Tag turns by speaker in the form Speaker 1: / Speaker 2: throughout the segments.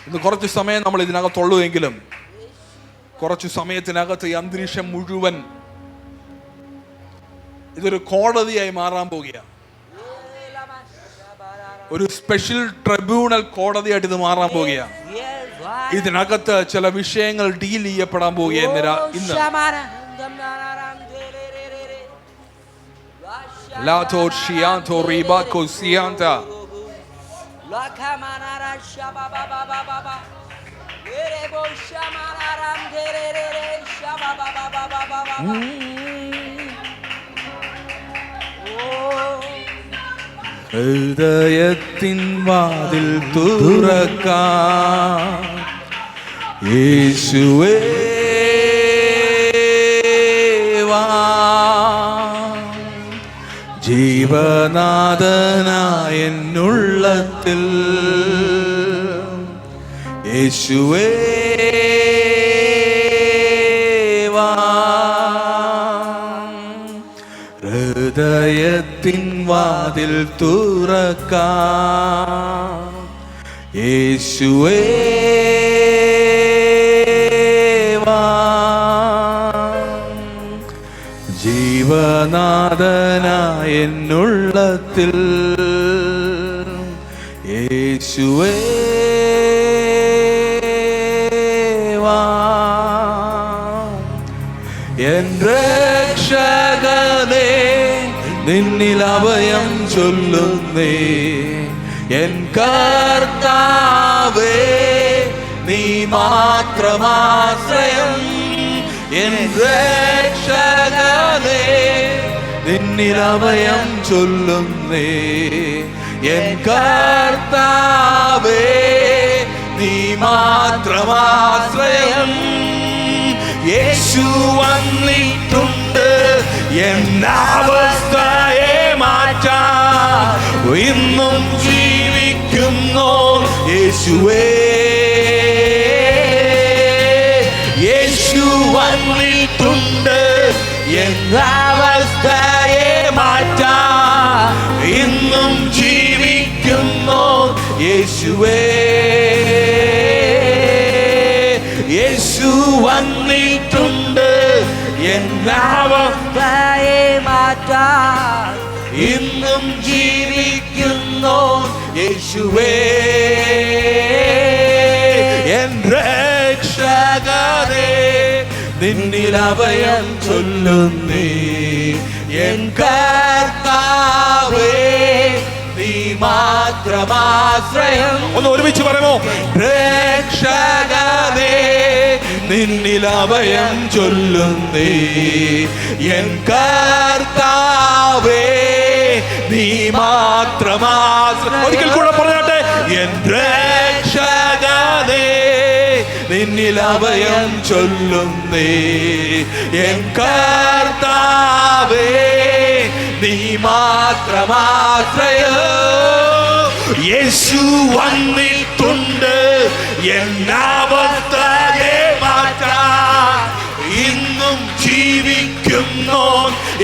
Speaker 1: ഇന്ന് കുറച്ച് സമയം നമ്മൾ ഇതിനകത്തുള്ളൂ എങ്കിലും കുറച്ച് സമയത്തിനകത്ത് ഈ അന്തരീക്ഷം മുഴുവൻ ഇതൊരു കോടതിയായി മാറാൻ പോകുകയാണ്. ഒരു സ്പെഷ്യൽ ട്രിബ്യൂണൽ കോടതിയായിട്ട് ഇത് മാറാൻ പോകുകയാണ്. ഇതിനകത്ത് ചില വിഷയങ്ങൾ ഡീൽ ചെയ്യപ്പെടാൻ പോവുകയാണ് ഇന്ന്. ഹൃദയത്തിൻ വാതിൽ തുറക്കാൻ യേശുവേ വാ, ജീവനാഥനായ എന്നുള്ളത്തിൽ യേശുവേ വാ, ഹൃദയത്തിൻ വാതിൽ തുറക്കാൻ യേശുവേ വാ, ജീവനാഥനായ എന്നുള്ളത്തിൽ യേശുവേ വാ, എൻ രക്ഷകനേ നിന്നിൽ അഭയം ചൊല്ലുന്നേ, എൻ കർത്താവേ നീ മാത്രമാശ്രയം, എൻ രക്ഷകനേ നിന്നിൽ അഭയം ചൊല്ലുന്നേ, എൻ കർത്താവേ നീ മാത്രമാശ്രയം. യേശു വന്നിട്ടുണ്ട് എന്നവസ്ഥയെ മാറ്റാൻ, ഇന്നും ജീവിക്കുന്നു യേശുവേ. യേശു വന്നിട്ടുണ്ട് എന്നവസ്ഥയെ മാറ്റാൻ, ഇന്നും ജീവിക്കുന്നു യേശുവേ. യേശു വന്നിട്ടുണ്ട് എന്നവസ്ഥയെ മാറ്റാൻ, ഇന്നും ജീവിക്കുന്നു യേശുവേ. എൻ രക്ഷകനേ നിന്നിൽ അഭയം ചൊല്ലുന്നേ, എൻ കർത്താവേ നീ മാത്രമാശ്രയം. ഒന്ന് ഒരുമിച്ച് പറയുമോ? രക്ഷകനേ നിന്നിൽ അഭയം ചൊല്ലുന്നേ, എൻ കർത്താവേ നീ മാത്രമാശ്രയം. ഒരിക്കൽ കൂടെ പറഞ്ഞാട്ടെ, എൻ രക്ഷകനേ നിന്നിൽ അഭയം ചൊല്ലുന്നേ, എൻ കർത്താവേ നീ മാത്രമാശ്രയം. യേശു വന്നിട്ടുണ്ട് എന്നവസ്ഥയെ മാറ്റാൻ, ഇന്നും ജീവിക്കുന്നു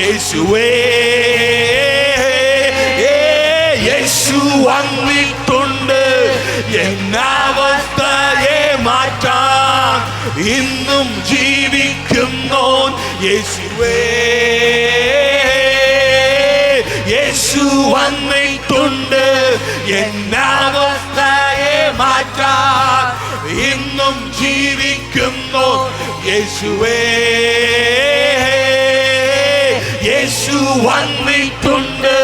Speaker 1: യേശുവേ. യേശു വന്നിട്ടുണ്ട് എന്നവസ്ഥയെ മാറ്റാൻ, ഇന്നും ജീവിക്കുന്നു യേശുവേ. യേശു വന്നിട്ടുണ്ട് എന്നവസ്ഥയെ മാറ്റാൻ, ഇന്നും ജീവിക്കുന്നു യേശുവേ. യേശു വന്നിട്ടുണ്ട്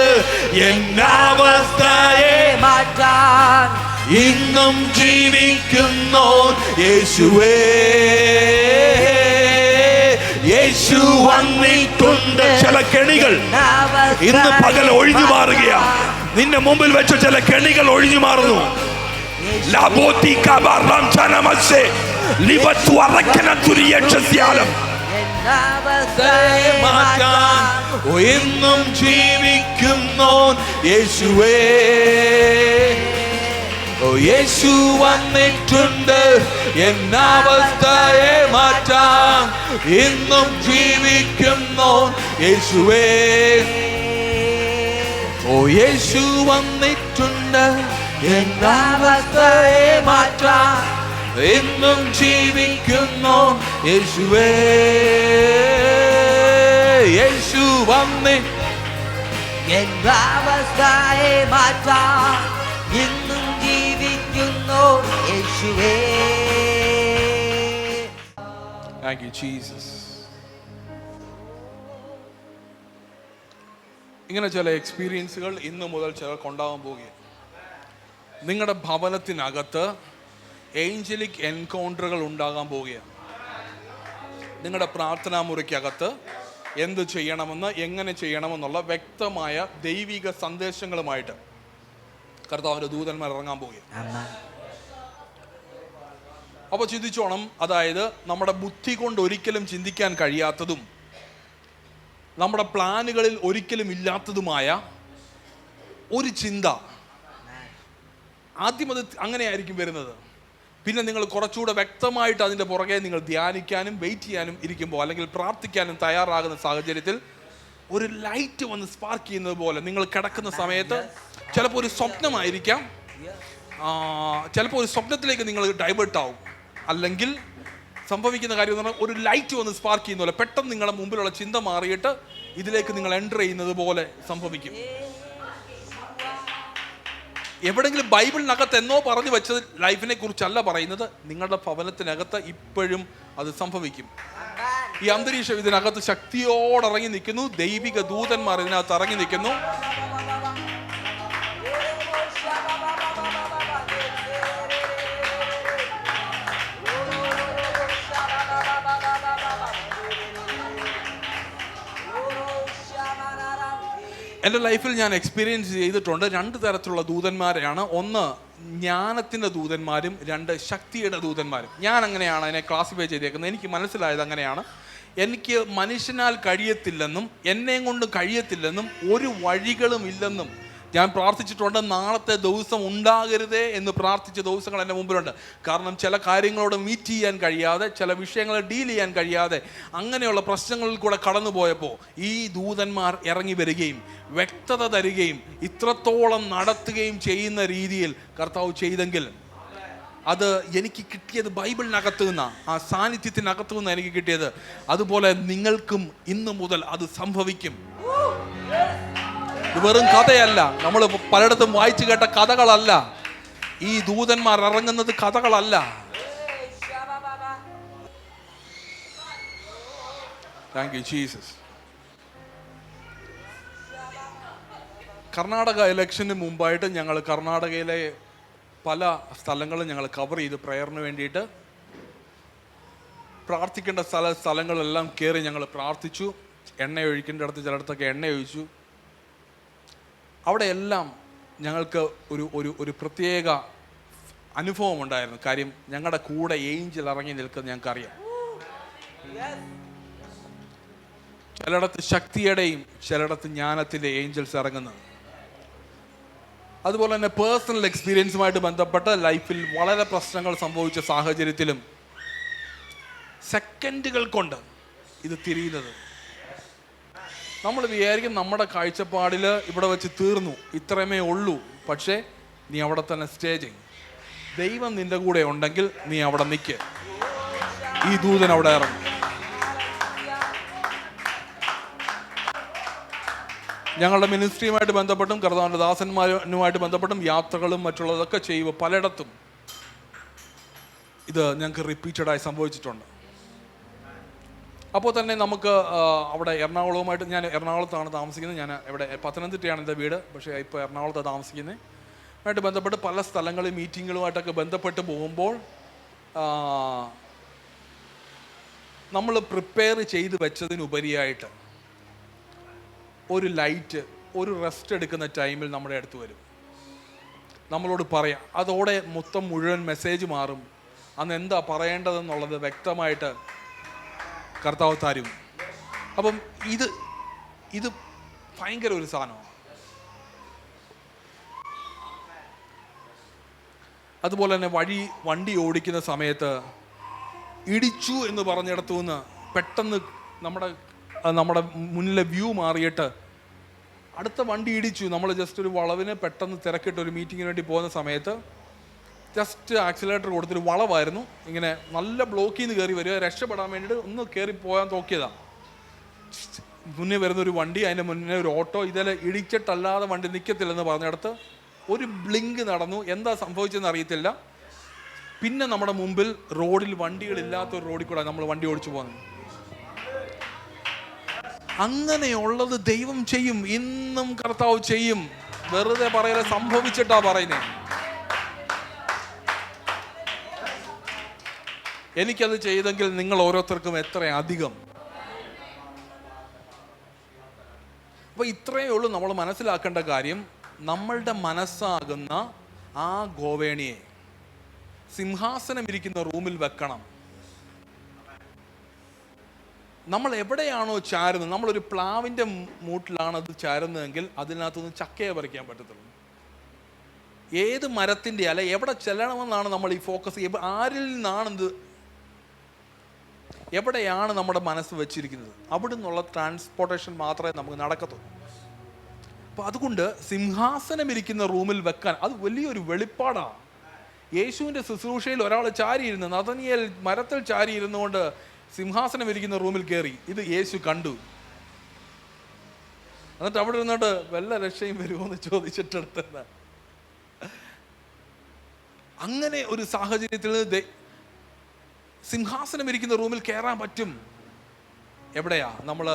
Speaker 1: എന്നവസ്ഥയെ മാറ്റാൻ, ഇന്നും ജീവിക്കുന്നു യേശുവേ. യേശു വന്നിട്ടുണ്ട്. ചില കെണികൾ ഇന്ന് പകൽ ഒഴിഞ്ഞു മാറുകയാണ്. നിന്റെ മുമ്പിൽ വെച്ച ചില കെണികൾ ഒഴിഞ്ഞു മാറുന്നു. ഇന്നും ജീവിക്കുന്നു യേശുവേ. യേശു വന്നിട്ടുണ്ട് എന്നവസ്ഥയെ മാറ്റാൻ, ഇന്നും ജീവിക്കുന്നു യേശുവേ. യേശു വന്നിട്ടുണ്ട് എന്നവസ്ഥയെ മാറ്റാൻ, എന്നും ജീവിക്കുന്നു യേശുവേ. യേശു വന്നേ
Speaker 2: അവസ്ഥയെ മാറ്റാൻ ഇന്നും ജീവിക്കുന്നു യേശുവേ.
Speaker 1: Thank you, Jesus. ഇങ്ങനെ ചില എക്സ്പീരിയൻസുകൾ ഇന്നു മുതൽ ചിലർക്ക് ഉണ്ടാകാൻ പോവുകയാണ്. നിങ്ങളുടെ ഭവനത്തിനകത്ത് ഏഞ്ചലിക് എൻകൗണ്ടറുകൾ ഉണ്ടാകാൻ പോവുകയാണ്. നിങ്ങളുടെ പ്രാർത്ഥനാ മുറിക്കകത്ത് എന്ത് ചെയ്യണമെന്ന്, എങ്ങനെ ചെയ്യണമെന്നുള്ള വ്യക്തമായ ദൈവിക സന്ദേശങ്ങളുമായിട്ട് കർത്താവിന്റെ ദൂതന്മാർ ഇറങ്ങാൻ പോവുകയാണ്. അപ്പോൾ ചിന്തിച്ചോണം, അതായത് നമ്മുടെ ബുദ്ധി കൊണ്ട് ഒരിക്കലും ചിന്തിക്കാൻ കഴിയാത്തതും നമ്മുടെ പ്ലാനുകളിൽ ഒരിക്കലും ഇല്ലാത്തതുമായ ഒരു ചിന്ത. ആദ്യം അത് അങ്ങനെയായിരിക്കും വരുന്നത്. പിന്നെ നിങ്ങൾ കുറച്ചുകൂടെ വ്യക്തമായിട്ട് അതിൻ്റെ പുറകെ നിങ്ങൾ ധ്യാനിക്കാനും വെയിറ്റ് ചെയ്യാനും ഇരിക്കുമ്പോൾ, അല്ലെങ്കിൽ പ്രാർത്ഥിക്കാനും തയ്യാറാകുന്ന സാഹചര്യത്തിൽ ഒരു ലൈറ്റ് വന്ന് സ്പാർക്ക് ചെയ്യുന്നത് പോലെ നിങ്ങൾ കിടക്കുന്ന സമയത്ത് ചിലപ്പോൾ ഒരു സ്വപ്നമായിരിക്കാം, ചിലപ്പോൾ ഒരു സ്വപ്നത്തിലേക്ക് നിങ്ങൾ ഡൈവേർട്ട് ആവും. അല്ലെങ്കിൽ സംഭവിക്കുന്ന കാര്യം എന്ന് പറഞ്ഞാൽ ഒരു ലൈറ്റ് വന്ന് സ്പാർക്ക് ചെയ്യുന്ന പോലെ പെട്ടെന്ന് നിങ്ങളുടെ മുമ്പിലുള്ള ചിന്ത മാറിയിട്ട് ഇതിലേക്ക് നിങ്ങൾ എൻ്റർ ചെയ്യുന്നത് പോലെ സംഭവിക്കും. എവിടെങ്കിലും ബൈബിളിനകത്ത് എന്നോ പറഞ്ഞു വെച്ചത് ലൈഫിനെ കുറിച്ചല്ല പറയുന്നത്, നിങ്ങളുടെ ഭവനത്തിനകത്ത് ഇപ്പോഴും അത് സംഭവിക്കും. ഈ അന്തരീക്ഷം ഇതിനകത്ത് ശക്തിയോടെ ഇറങ്ങി നിൽക്കുന്നു. ദൈവിക ദൂതന്മാർ ഇതിനകത്ത് ഇറങ്ങി നിൽക്കുന്നു. എൻ്റെ ലൈഫിൽ ഞാൻ എക്സ്പീരിയൻസ് ചെയ്തിട്ടുണ്ട് 2 തരത്തിലുള്ള ദൂതന്മാരെയാണ്. ഒന്ന് ജ്ഞാനത്തിൻ്റെ ദൂതന്മാരും, 2 ശക്തിയുടെ ദൂതന്മാരും. ഞാൻ അങ്ങനെയാണ് അതിനെ ക്ലാസിഫൈ ചെയ്തേക്കുന്നത്. എനിക്ക് മനസ്സിലായത് അങ്ങനെയാണ്. എനിക്ക് മനുഷ്യനാൽ കഴിയത്തില്ലെന്നും എന്നെയും കൊണ്ട് കഴിയത്തില്ലെന്നും ഒരു വഴികളും ഇല്ലെന്നും ഞാൻ പ്രാർത്ഥിച്ചിട്ടുണ്ട്. നാളത്തെ ദിവസം ഉണ്ടാകരുതേ എന്ന് പ്രാർത്ഥിച്ച ദിവസങ്ങൾ എൻ്റെ മുമ്പിലുണ്ട്. കാരണം ചില കാര്യങ്ങളോട് മീറ്റ് ചെയ്യാൻ കഴിയാതെ, ചില വിഷയങ്ങളെ ഡീൽ ചെയ്യാൻ കഴിയാതെ, അങ്ങനെയുള്ള പ്രശ്നങ്ങളിൽ കൂടെ കടന്നു പോയപ്പോൾ ഈ ദൂതന്മാർ ഇറങ്ങി വരികയും വ്യക്തത തരികയും ഇത്രത്തോളം നടത്തുകയും ചെയ്യുന്ന രീതിയിൽ കർത്താവ് ചെയ്തെങ്കിൽ അത് എനിക്ക് കിട്ടിയത് ബൈബിളിനകത്തു നിന്നാണ്, ആ സാന്നിധ്യത്തിനകത്തു നിന്നാണ് എനിക്ക് കിട്ടിയത്. അതുപോലെ നിങ്ങൾക്കും ഇന്നു മുതൽ അത് സംഭവിക്കും. ഇത് വെറും കഥയല്ല, നമ്മൾ പലയിടത്തും വായിച്ചു കേട്ട കഥകളല്ല. ഈ ദൂതന്മാർ ഇറങ്ങുന്നത് കഥകളല്ല. Thank you Jesus. കർണാടക ഇലക്ഷന് മുമ്പായിട്ട് ഞങ്ങൾ കർണാടകയിലെ പല സ്ഥലങ്ങളും ഞങ്ങൾ കവർ ചെയ്ത് പ്രയറിന് വേണ്ടിയിട്ട് പ്രാർത്ഥിക്കേണ്ട സ്ഥലങ്ങളെല്ലാം കയറി ഞങ്ങൾ പ്രാർത്ഥിച്ചു. എണ്ണ ഒഴിക്കേണ്ട അടുത്ത് ചിലയിടത്തൊക്കെ എണ്ണ ഒഴിച്ചു. അവിടെ എല്ലാം ഞങ്ങൾക്ക് ഒരു പ്രത്യേക അനുഭവം ഉണ്ടായിരുന്നു. കാര്യം ഞങ്ങളുടെ കൂടെ ഏഞ്ചൽ ഇറങ്ങി നിൽക്കുന്നത് ഞങ്ങൾക്കറിയാം. ചിലയിടത്ത് ശക്തിയുടെയും ചിലയിടത്ത് ജ്ഞാനത്തിൻ്റെ ഏഞ്ചൽസ് ഇറങ്ങുന്നത്. അതുപോലെ തന്നെ പേഴ്സണൽ എക്സ്പീരിയൻസുമായിട്ട് ബന്ധപ്പെട്ട് ലൈഫിൽ വളരെ പ്രശ്നങ്ങൾ സംഭവിച്ച സാഹചര്യത്തിലും സെക്കൻഡുകൾ കൊണ്ട് ഇത് തിരിയുന്നത്. നമ്മൾ വിചാരിക്കും നമ്മുടെ കാഴ്ചപ്പാടിൽ ഇവിടെ വെച്ച് തീർന്നു, ഇത്രയുമേ ഉള്ളൂ. പക്ഷേ നീ അവിടെ തന്നെ സ്റ്റേ ചെയ്യും. ദൈവം നിന്റെ കൂടെ ഉണ്ടെങ്കിൽ നീ അവിടെ നിൽക്ക്. ഈ ദൂതൻ അവിടെ ഇറങ്ങും. ഞങ്ങളുടെ മിനിസ്ട്രിയുമായിട്ട് ബന്ധപ്പെട്ടും കർത്താവിൻ്റെ ദാസന്മാരുമായിട്ട് ബന്ധപ്പെട്ടും യാത്രകളും മറ്റുള്ളതൊക്കെ ചെയ്യുമ്പോൾ പലയിടത്തും ഇത് ഞങ്ങൾക്ക് റിപ്പീറ്റഡായി സംഭവിച്ചിട്ടുണ്ട്. അപ്പോൾ തന്നെ നമുക്ക് അവിടെ എറണാകുളവുമായിട്ട്, ഞാൻ എറണാകുളത്താണ് താമസിക്കുന്നത്. ഞാൻ ഇവിടെ പത്തനംതിട്ടയാണ് എൻ്റെ വീട്, പക്ഷേ ഇപ്പോൾ എറണാകുളത്താണ് താമസിക്കുന്നത്. ആയിട്ട് ബന്ധപ്പെട്ട് പല സ്ഥലങ്ങളിൽ മീറ്റിങ്ങുകളുമായിട്ടൊക്കെ ബന്ധപ്പെട്ട് പോകുമ്പോൾ നമ്മൾ പ്രിപ്പയർ ചെയ്ത് വെച്ചതിനുപരിയായിട്ട് ഒരു ലൈറ്റ്, ഒരു റെസ്റ്റ് എടുക്കുന്ന ടൈമിൽ നമ്മുടെ അടുത്ത് വരും. നമ്മളോട് പറയാം. അതോടെ മൊത്തം മുഴുവൻ മെസ്സേജ് മാറും. അന്ന് എന്താ പറയേണ്ടതെന്നുള്ളത് വ്യക്തമായിട്ട് കർത്താവ് തരും. അപ്പം ഇത് ഭയങ്കര ഒരു സാധനമാണ്. അതുപോലെ തന്നെ വണ്ടി ഓടിക്കുന്ന സമയത്ത് ഇടിച്ചു എന്ന് പറഞ്ഞിടത്തു നിന്ന് പെട്ടെന്ന് നമ്മുടെ മുന്നിലെ വ്യൂ മാറിയിട്ട് അടുത്ത വണ്ടി ഇടിച്ചു. നമ്മൾ ജസ്റ്റ് ഒരു വളവിന് പെട്ടെന്ന് തിരക്കിട്ട് ഒരു മീറ്റിങ്ങിന് വേണ്ടി പോകുന്ന സമയത്ത് ജസ്റ്റ് ആക്സിലേറ്റർ കൊടുത്തൊരു വളവായിരുന്നു. ഇങ്ങനെ നല്ല ബ്ലോക്കിൽ നിന്ന് കയറി വരിക, രക്ഷപ്പെടാൻ വേണ്ടിയിട്ട് ഒന്ന് കയറി പോകാൻ നോക്കിയതാണ്. മുന്നേ വരുന്നൊരു വണ്ടി, അതിൻ്റെ മുന്നേ ഒരു ഓട്ടോ, ഇതെല്ലാം ഇടിച്ചിട്ടല്ലാതെ വണ്ടി നിൽക്കത്തില്ലെന്ന് പറഞ്ഞിടത്ത് ഒരു ബ്ലിങ്ക് നടന്നു. എന്താ സംഭവിച്ചതെന്ന് അറിയത്തില്ല. പിന്നെ നമ്മുടെ മുമ്പിൽ റോഡിൽ വണ്ടികളില്ലാത്തൊരു റോഡിൽ കൂടെ നമ്മൾ വണ്ടി ഓടിച്ചു പോകുന്നത്. അങ്ങനെയുള്ളത് ദൈവം ചെയ്യും, ഇന്നും കർത്താവ് ചെയ്യും. വെറുതെ പറയല, സംഭവിച്ചിട്ടാ പറയുന്നേ. എനിക്കത് ചെയ്തെങ്കിൽ നിങ്ങൾ ഓരോരുത്തർക്കും എത്ര അധികം. അപ്പൊ ഇത്രയേ ഉള്ളൂ നമ്മൾ മനസ്സിലാക്കേണ്ട കാര്യം. നമ്മളുടെ മനസ്സാകുന്ന ആ ഗോവേണിയെ സിംഹാസനം ഇരിക്കുന്ന റൂമിൽ വെക്കണം. നമ്മൾ എവിടെയാണോ ചാരുന്നത്, നമ്മളൊരു പ്ലാവിൻ്റെ മൂട്ടിലാണ് അത് ചാരുന്നതെങ്കിൽ അതിനകത്തുനിന്ന് ചക്കയെ പറിക്കാൻ പറ്റത്തുള്ളൂ. ഏത് മരത്തിൻ്റെ അല്ല എവിടെ ചെല്ലണമെന്നാണ് നമ്മൾ ഈ ഫോക്കസ്, ആരിൽ നിന്നാണെന്ത്, എവിടെയാണ് നമ്മുടെ മനസ്സ് വെച്ചിരിക്കുന്നത്, അവിടെ നിന്നുള്ള ട്രാൻസ്പോർട്ടേഷൻ മാത്രമേ നമുക്ക് നടക്കത്തുള്ളൂ. അപ്പോൾ അതുകൊണ്ട് സിംഹാസനം ഇരിക്കുന്ന റൂമിൽ വെക്കാൻ അത് വലിയൊരു വെളിപ്പാടാണ്. യേശുവിൻ്റെ ശുശ്രൂഷയിൽ ഒരാൾ ചാരിയിരുന്ന്, നഥനിയേൽ മരത്തിൽ ചാരിയിരുന്നുകൊണ്ട് സിംഹാസനം ഇരിക്കുന്ന റൂമിൽ കയറി. ഇത് യേശു കണ്ടു. എന്നിട്ട് അവിടെ ഇരുന്നിട്ട് വല്ല രക്ഷയും വരുമോ എന്ന് ചോദിച്ചിട്ടെടുത്തത്. അങ്ങനെ ഒരു സാഹചര്യത്തിൽ സിംഹാസനം ഇരിക്കുന്ന റൂമിൽ കയറാൻ പറ്റും. എവിടെയാ? നമ്മൾ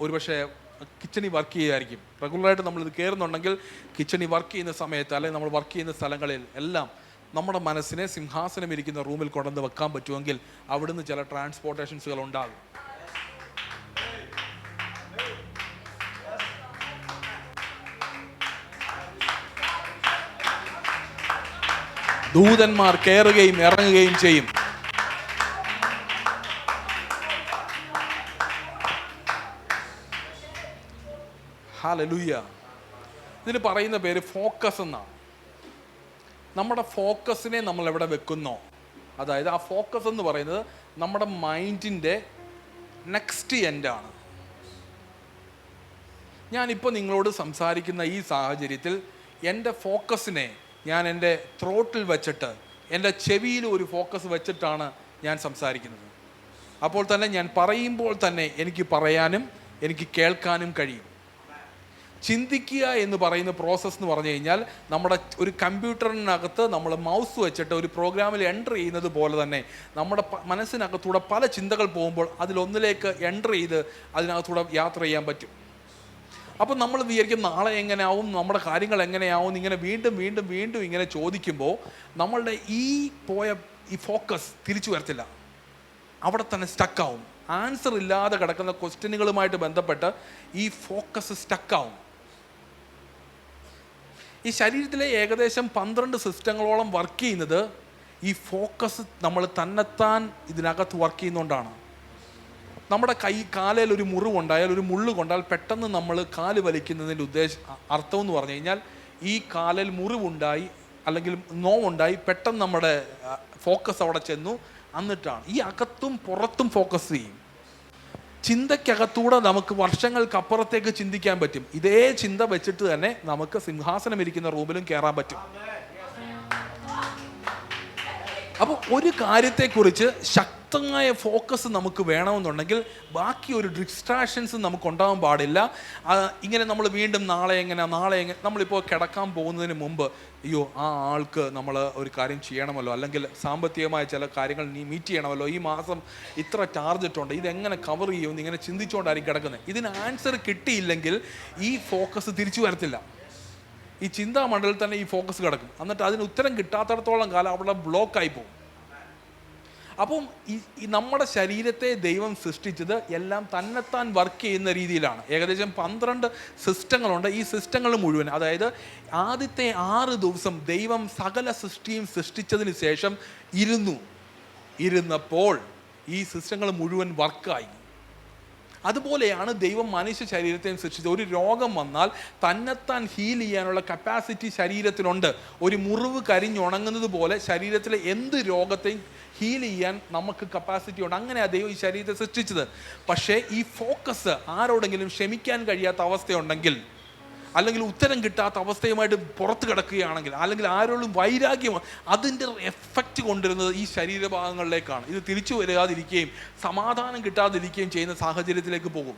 Speaker 1: ഒരുപക്ഷെ കിച്ചണിൽ വർക്ക് ചെയ്യുമായിരിക്കും. റെഗുലറായിട്ട് നമ്മളിത് കയറുന്നുണ്ടെങ്കിൽ കിച്ചണിൽ വർക്ക് ചെയ്യുന്ന സമയത്ത്, അല്ലെങ്കിൽ നമ്മൾ വർക്ക് ചെയ്യുന്ന സ്ഥലങ്ങളിൽ എല്ലാം നമ്മുടെ മനസ്സിനെ സിംഹാസനം ഇരിക്കുന്ന റൂമിൽ കൊണ്ടുവന്ന് വെക്കാൻ പറ്റുമെങ്കിൽ അവിടുന്ന് ചില ട്രാൻസ്പോർട്ടേഷൻസുകൾ ഉണ്ടാകും. ദൂതന്മാർ കയറുകയും ഇറങ്ങുകയും ചെയ്യും. ഹല്ലേലൂയ. ഇതിന് പറയുന്ന പേര് ഫോക്കസ് എന്നാണ്. നമ്മുടെ ഫോക്കസിനെ നമ്മൾ എവിടെ വെക്കുന്നോ, അതായത് ആ ഫോക്കസ് എന്ന് പറയുന്നത് നമ്മുടെ മൈൻഡിൻ്റെ നെക്സ്റ്റ് എൻഡാണ്. ഞാനിപ്പോൾ നിങ്ങളോട് സംസാരിക്കുന്ന ഈ സാഹചര്യത്തിൽ എൻ്റെ ഫോക്കസിനെ ഞാൻ എൻ്റെ ത്രോട്ടിൽ വെച്ചിട്ട്, എൻ്റെ ചെവിയിൽ ഒരു ഫോക്കസ് വെച്ചിട്ടാണ് ഞാൻ സംസാരിക്കുന്നത്. അപ്പോൾ തന്നെ ഞാൻ പറയുമ്പോൾ തന്നെ എനിക്ക് പറയാനും എനിക്ക് കേൾക്കാനും കഴിയും. ചിന്തിക്കുക എന്ന് പറയുന്ന പ്രോസസ്സ് എന്ന് പറഞ്ഞു കഴിഞ്ഞാൽ നമ്മുടെ ഒരു കമ്പ്യൂട്ടറിനകത്ത് നമ്മൾ മൗസ് വെച്ചിട്ട് ഒരു പ്രോഗ്രാമിൽ എൻ്റർ ചെയ്യുന്നത് പോലെ തന്നെ നമ്മുടെ മനസ്സിനകത്തൂടെ പല ചിന്തകൾ പോകുമ്പോൾ അതിലൊന്നിലേക്ക് എൻ്റർ ചെയ്ത് അതിനകത്തൂടെ യാത്ര ചെയ്യാൻ പറ്റും. അപ്പം നമ്മൾ വിചാരിക്കും നാളെ എങ്ങനെയാവും, നമ്മുടെ കാര്യങ്ങൾ എങ്ങനെയാവും, ഇങ്ങനെ വീണ്ടും വീണ്ടും വീണ്ടും ഇങ്ങനെ ചോദിക്കുമ്പോൾ നമ്മളുടെ ഈ ഫോക്കസ് തിരിച്ചു വരത്തില്ല, അവിടെ തന്നെ സ്റ്റക്കാവും. ആൻസർ ഇല്ലാതെ കിടക്കുന്ന ക്വസ്റ്റ്യനുകളുമായിട്ട് ബന്ധപ്പെട്ട് ഈ ഫോക്കസ് സ്റ്റക്കാവും. ഈ ശരീരത്തിലെ ഏകദേശം 12 സിസ്റ്റങ്ങളോളം വർക്ക് ചെയ്യുന്നത് ഈ ഫോക്കസ് നമ്മൾ തന്നെത്താൻ ഇതിനകത്ത് വർക്ക് ചെയ്യുന്നതുകൊണ്ടാണ്. നമ്മുടെ കാലിൽ ഒരു മുറിവുണ്ടായാൽ, ഒരു മുള്ളു കൊണ്ടാൽ പെട്ടെന്ന് നമ്മൾ കാല് വലിക്കുന്നതിൻ്റെ അർത്ഥം എന്ന് പറഞ്ഞു കഴിഞ്ഞാൽ ഈ കാലിൽ മുറിവുണ്ടായി അല്ലെങ്കിൽ നോവുണ്ടായി, പെട്ടെന്ന് നമ്മുടെ ഫോക്കസ് അവിടെ ചെന്നു. എന്നിട്ടാണ് ഈ അകത്തും പുറത്തും ഫോക്കസ് ചെയ്യും. ചിന്തയ്ക്കകത്തൂടെ നമുക്ക് വർഷങ്ങൾക്കപ്പുറത്തേക്ക് ചിന്തിക്കാൻ പറ്റും. ഇതേ ചിന്ത വെച്ചിട്ട് തന്നെ നമുക്ക് സിംഹാസനം ഇരിക്കുന്ന റൂമിലും കയറാൻ പറ്റും. അപ്പോൾ ഒരു കാര്യത്തെക്കുറിച്ച് ശക്തമായ ഫോക്കസ് നമുക്ക് വേണമെന്നുണ്ടെങ്കിൽ ബാക്കി ഒരു ഡിസ്ട്രാക്ഷൻസ് നമുക്ക് ഉണ്ടാകാൻ പാടില്ല. ഇങ്ങനെ നമ്മൾ വീണ്ടും നാളെ എങ്ങനെ നമ്മളിപ്പോൾ കിടക്കാൻ പോകുന്നതിന് മുമ്പ് അയ്യോ ആ ആൾക്ക് നമ്മൾ ഒരു കാര്യം ചെയ്യണമല്ലോ, അല്ലെങ്കിൽ സാമ്പത്തികമായ ചില കാര്യങ്ങൾ മീറ്റ് ചെയ്യണമല്ലോ, ഈ മാസം ഇത്ര ടാർജറ്റ് ഉണ്ട്, ഇതെങ്ങനെ കവർ ചെയ്യുമെന്ന് ഇങ്ങനെ ചിന്തിച്ചുകൊണ്ടായിരിക്കും കിടക്കുന്നത്. ഇതിന് ആൻസർ കിട്ടിയില്ലെങ്കിൽ ഈ ഫോക്കസ് തിരിച്ചു വരത്തില്ല. ഈ ചിന്താമണ്ഡലത്തിൽ തന്നെ ഈ ഫോക്കസ് കിടക്കും. എന്നിട്ട് അതിന് ഉത്തരം കിട്ടാത്തടത്തോളം കാലം അവിടെ ബ്ലോക്കായി പോകും. അപ്പം ഈ നമ്മുടെ ശരീരത്തെ ദൈവം സൃഷ്ടിച്ചത് എല്ലാം തന്നെത്താൻ വർക്ക് ചെയ്യുന്ന രീതിയിലാണ്. ഏകദേശം 12 സിസ്റ്റങ്ങളുണ്ട്. ഈ സിസ്റ്റങ്ങൾ മുഴുവൻ, അതായത് ആദ്യത്തെ 6 ദിവസം ദൈവം സകല സൃഷ്ടിയും സൃഷ്ടിച്ചതിന് ശേഷം ഇരുന്നപ്പോൾ ഈ സിസ്റ്റങ്ങൾ മുഴുവൻ വർക്കായി. അതുപോലെയാണ് ദൈവം മനുഷ്യ ശരീരത്തെയും സൃഷ്ടിച്ചത്. ഒരു രോഗം വന്നാൽ തന്നെത്താൻ ഹീൽ ചെയ്യാനുള്ള കപ്പാസിറ്റി ശരീരത്തിലുണ്ട്. ഒരു മുറിവ് കരിഞ്ഞുണങ്ങുന്നത് പോലെ ശരീരത്തിലെ എന്ത് രോഗത്തെയും ഹീൽ ചെയ്യാൻ നമുക്ക് കപ്പാസിറ്റി ഉണ്ട്. അങ്ങനെയാണ് ദൈവം ഈ ശരീരത്തെ സൃഷ്ടിച്ചത്. പക്ഷേ ഈ ഫോക്കസ്, ആരോടെങ്കിലും ക്ഷമിക്കാൻ കഴിയാത്ത അവസ്ഥയുണ്ടെങ്കിൽ അല്ലെങ്കിൽ ഉത്തരം കിട്ടാത്ത അവസ്ഥയുമായിട്ട് പുറത്ത് കിടക്കുകയാണെങ്കിൽ, അല്ലെങ്കിൽ ആരോടും വൈരാഗ്യം, അതിൻ്റെ എഫക്റ്റ് കൊണ്ടുവരുന്നത് ഈ ശരീരഭാഗങ്ങളിലേക്കാണ്. ഇത് തിരിച്ചു വരാതിരിക്കുകയും സമാധാനം കിട്ടാതിരിക്കുകയും ചെയ്യുന്ന സാഹചര്യത്തിലേക്ക് പോകും.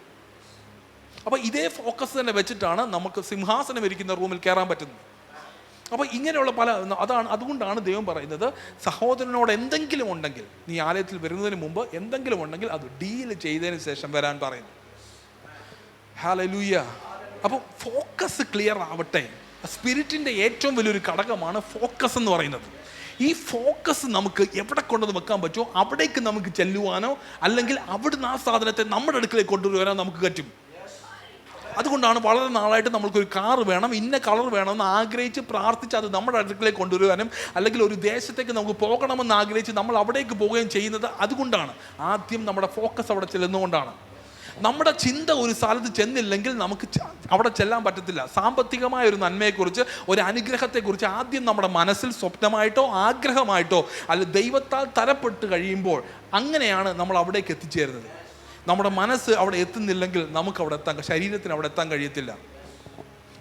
Speaker 1: അപ്പോൾ ഇതേ ഫോക്കസ് തന്നെ വെച്ചിട്ടാണ് നമുക്ക് സിംഹാസനം ഇരിക്കുന്ന റൂമിൽ കയറാൻ പറ്റുന്നത്. അപ്പോൾ ഇങ്ങനെയുള്ള അതുകൊണ്ടാണ് ദൈവം പറയുന്നത്, സഹോദരനോട് എന്തെങ്കിലും ഉണ്ടെങ്കിൽ, നീ ആലയത്തിൽ വരുന്നതിന് മുമ്പ് എന്തെങ്കിലും ഉണ്ടെങ്കിൽ അത് ഡീൽ ചെയ്തതിന് ശേഷം വരാൻ പറയുന്നു. ഹല്ലേലൂയ. അപ്പോൾ ഫോക്കസ് ക്ലിയർ ആവട്ടെ. സ്പിരിറ്റിൻ്റെ ഏറ്റവും വലിയൊരു ഘടകമാണ് ഫോക്കസ് എന്ന് പറയുന്നത്. ഈ ഫോക്കസ് നമുക്ക് എവിടെ കൊണ്ടുവന്ന് വെക്കാൻ പറ്റുമോ അവിടേക്ക് നമുക്ക് ചെല്ലുവാനോ അല്ലെങ്കിൽ അവിടുന്ന് ആ സാധനത്തെ നമ്മുടെ അടുക്കലേക്ക് കൊണ്ടുവരാനോ നമുക്ക് പറ്റും. അതുകൊണ്ടാണ് വളരെ നാളായിട്ട് നമ്മൾക്കൊരു കാർ വേണം, ഇന്ന കളർ വേണമെന്ന് ആഗ്രഹിച്ച് പ്രാർത്ഥിച്ച് അത് നമ്മുടെ അടുക്കളേക്ക് കൊണ്ടുവരുവാനും, അല്ലെങ്കിൽ ഒരു ദേശത്തേക്ക് നമുക്ക് പോകണമെന്ന് ആഗ്രഹിച്ച് നമ്മൾ അവിടേക്ക് പോവുകയും ചെയ്യുന്നത് അതുകൊണ്ടാണ്. ആദ്യം നമ്മുടെ ഫോക്കസ് അവിടെ ചെല്ലുന്നതുകൊണ്ടാണ്. നമ്മുടെ ചിന്ത ഒരു സ്ഥലത്ത് ചെന്നില്ലെങ്കിൽ നമുക്ക് അവിടെ ചെല്ലാൻ പറ്റത്തില്ല. സാമ്പത്തികമായ ഒരു നന്മയെക്കുറിച്ച്, ഒരു അനുഗ്രഹത്തെക്കുറിച്ച് ആദ്യം നമ്മുടെ മനസ്സിൽ സ്വപ്നമായിട്ടോ ആഗ്രഹമായിട്ടോ അല്ല ദൈവത്താൽ തരപ്പെട്ട് കഴിയുമ്പോൾ അങ്ങനെയാണ് നമ്മൾ അവിടേക്ക് എത്തിച്ചേരുന്നത്. നമ്മുടെ മനസ്സ് അവിടെ എത്തുന്നില്ലെങ്കിൽ നമുക്ക് അവിടെ ശരീരത്തിന് അവിടെ എത്താൻ കഴിയത്തില്ല.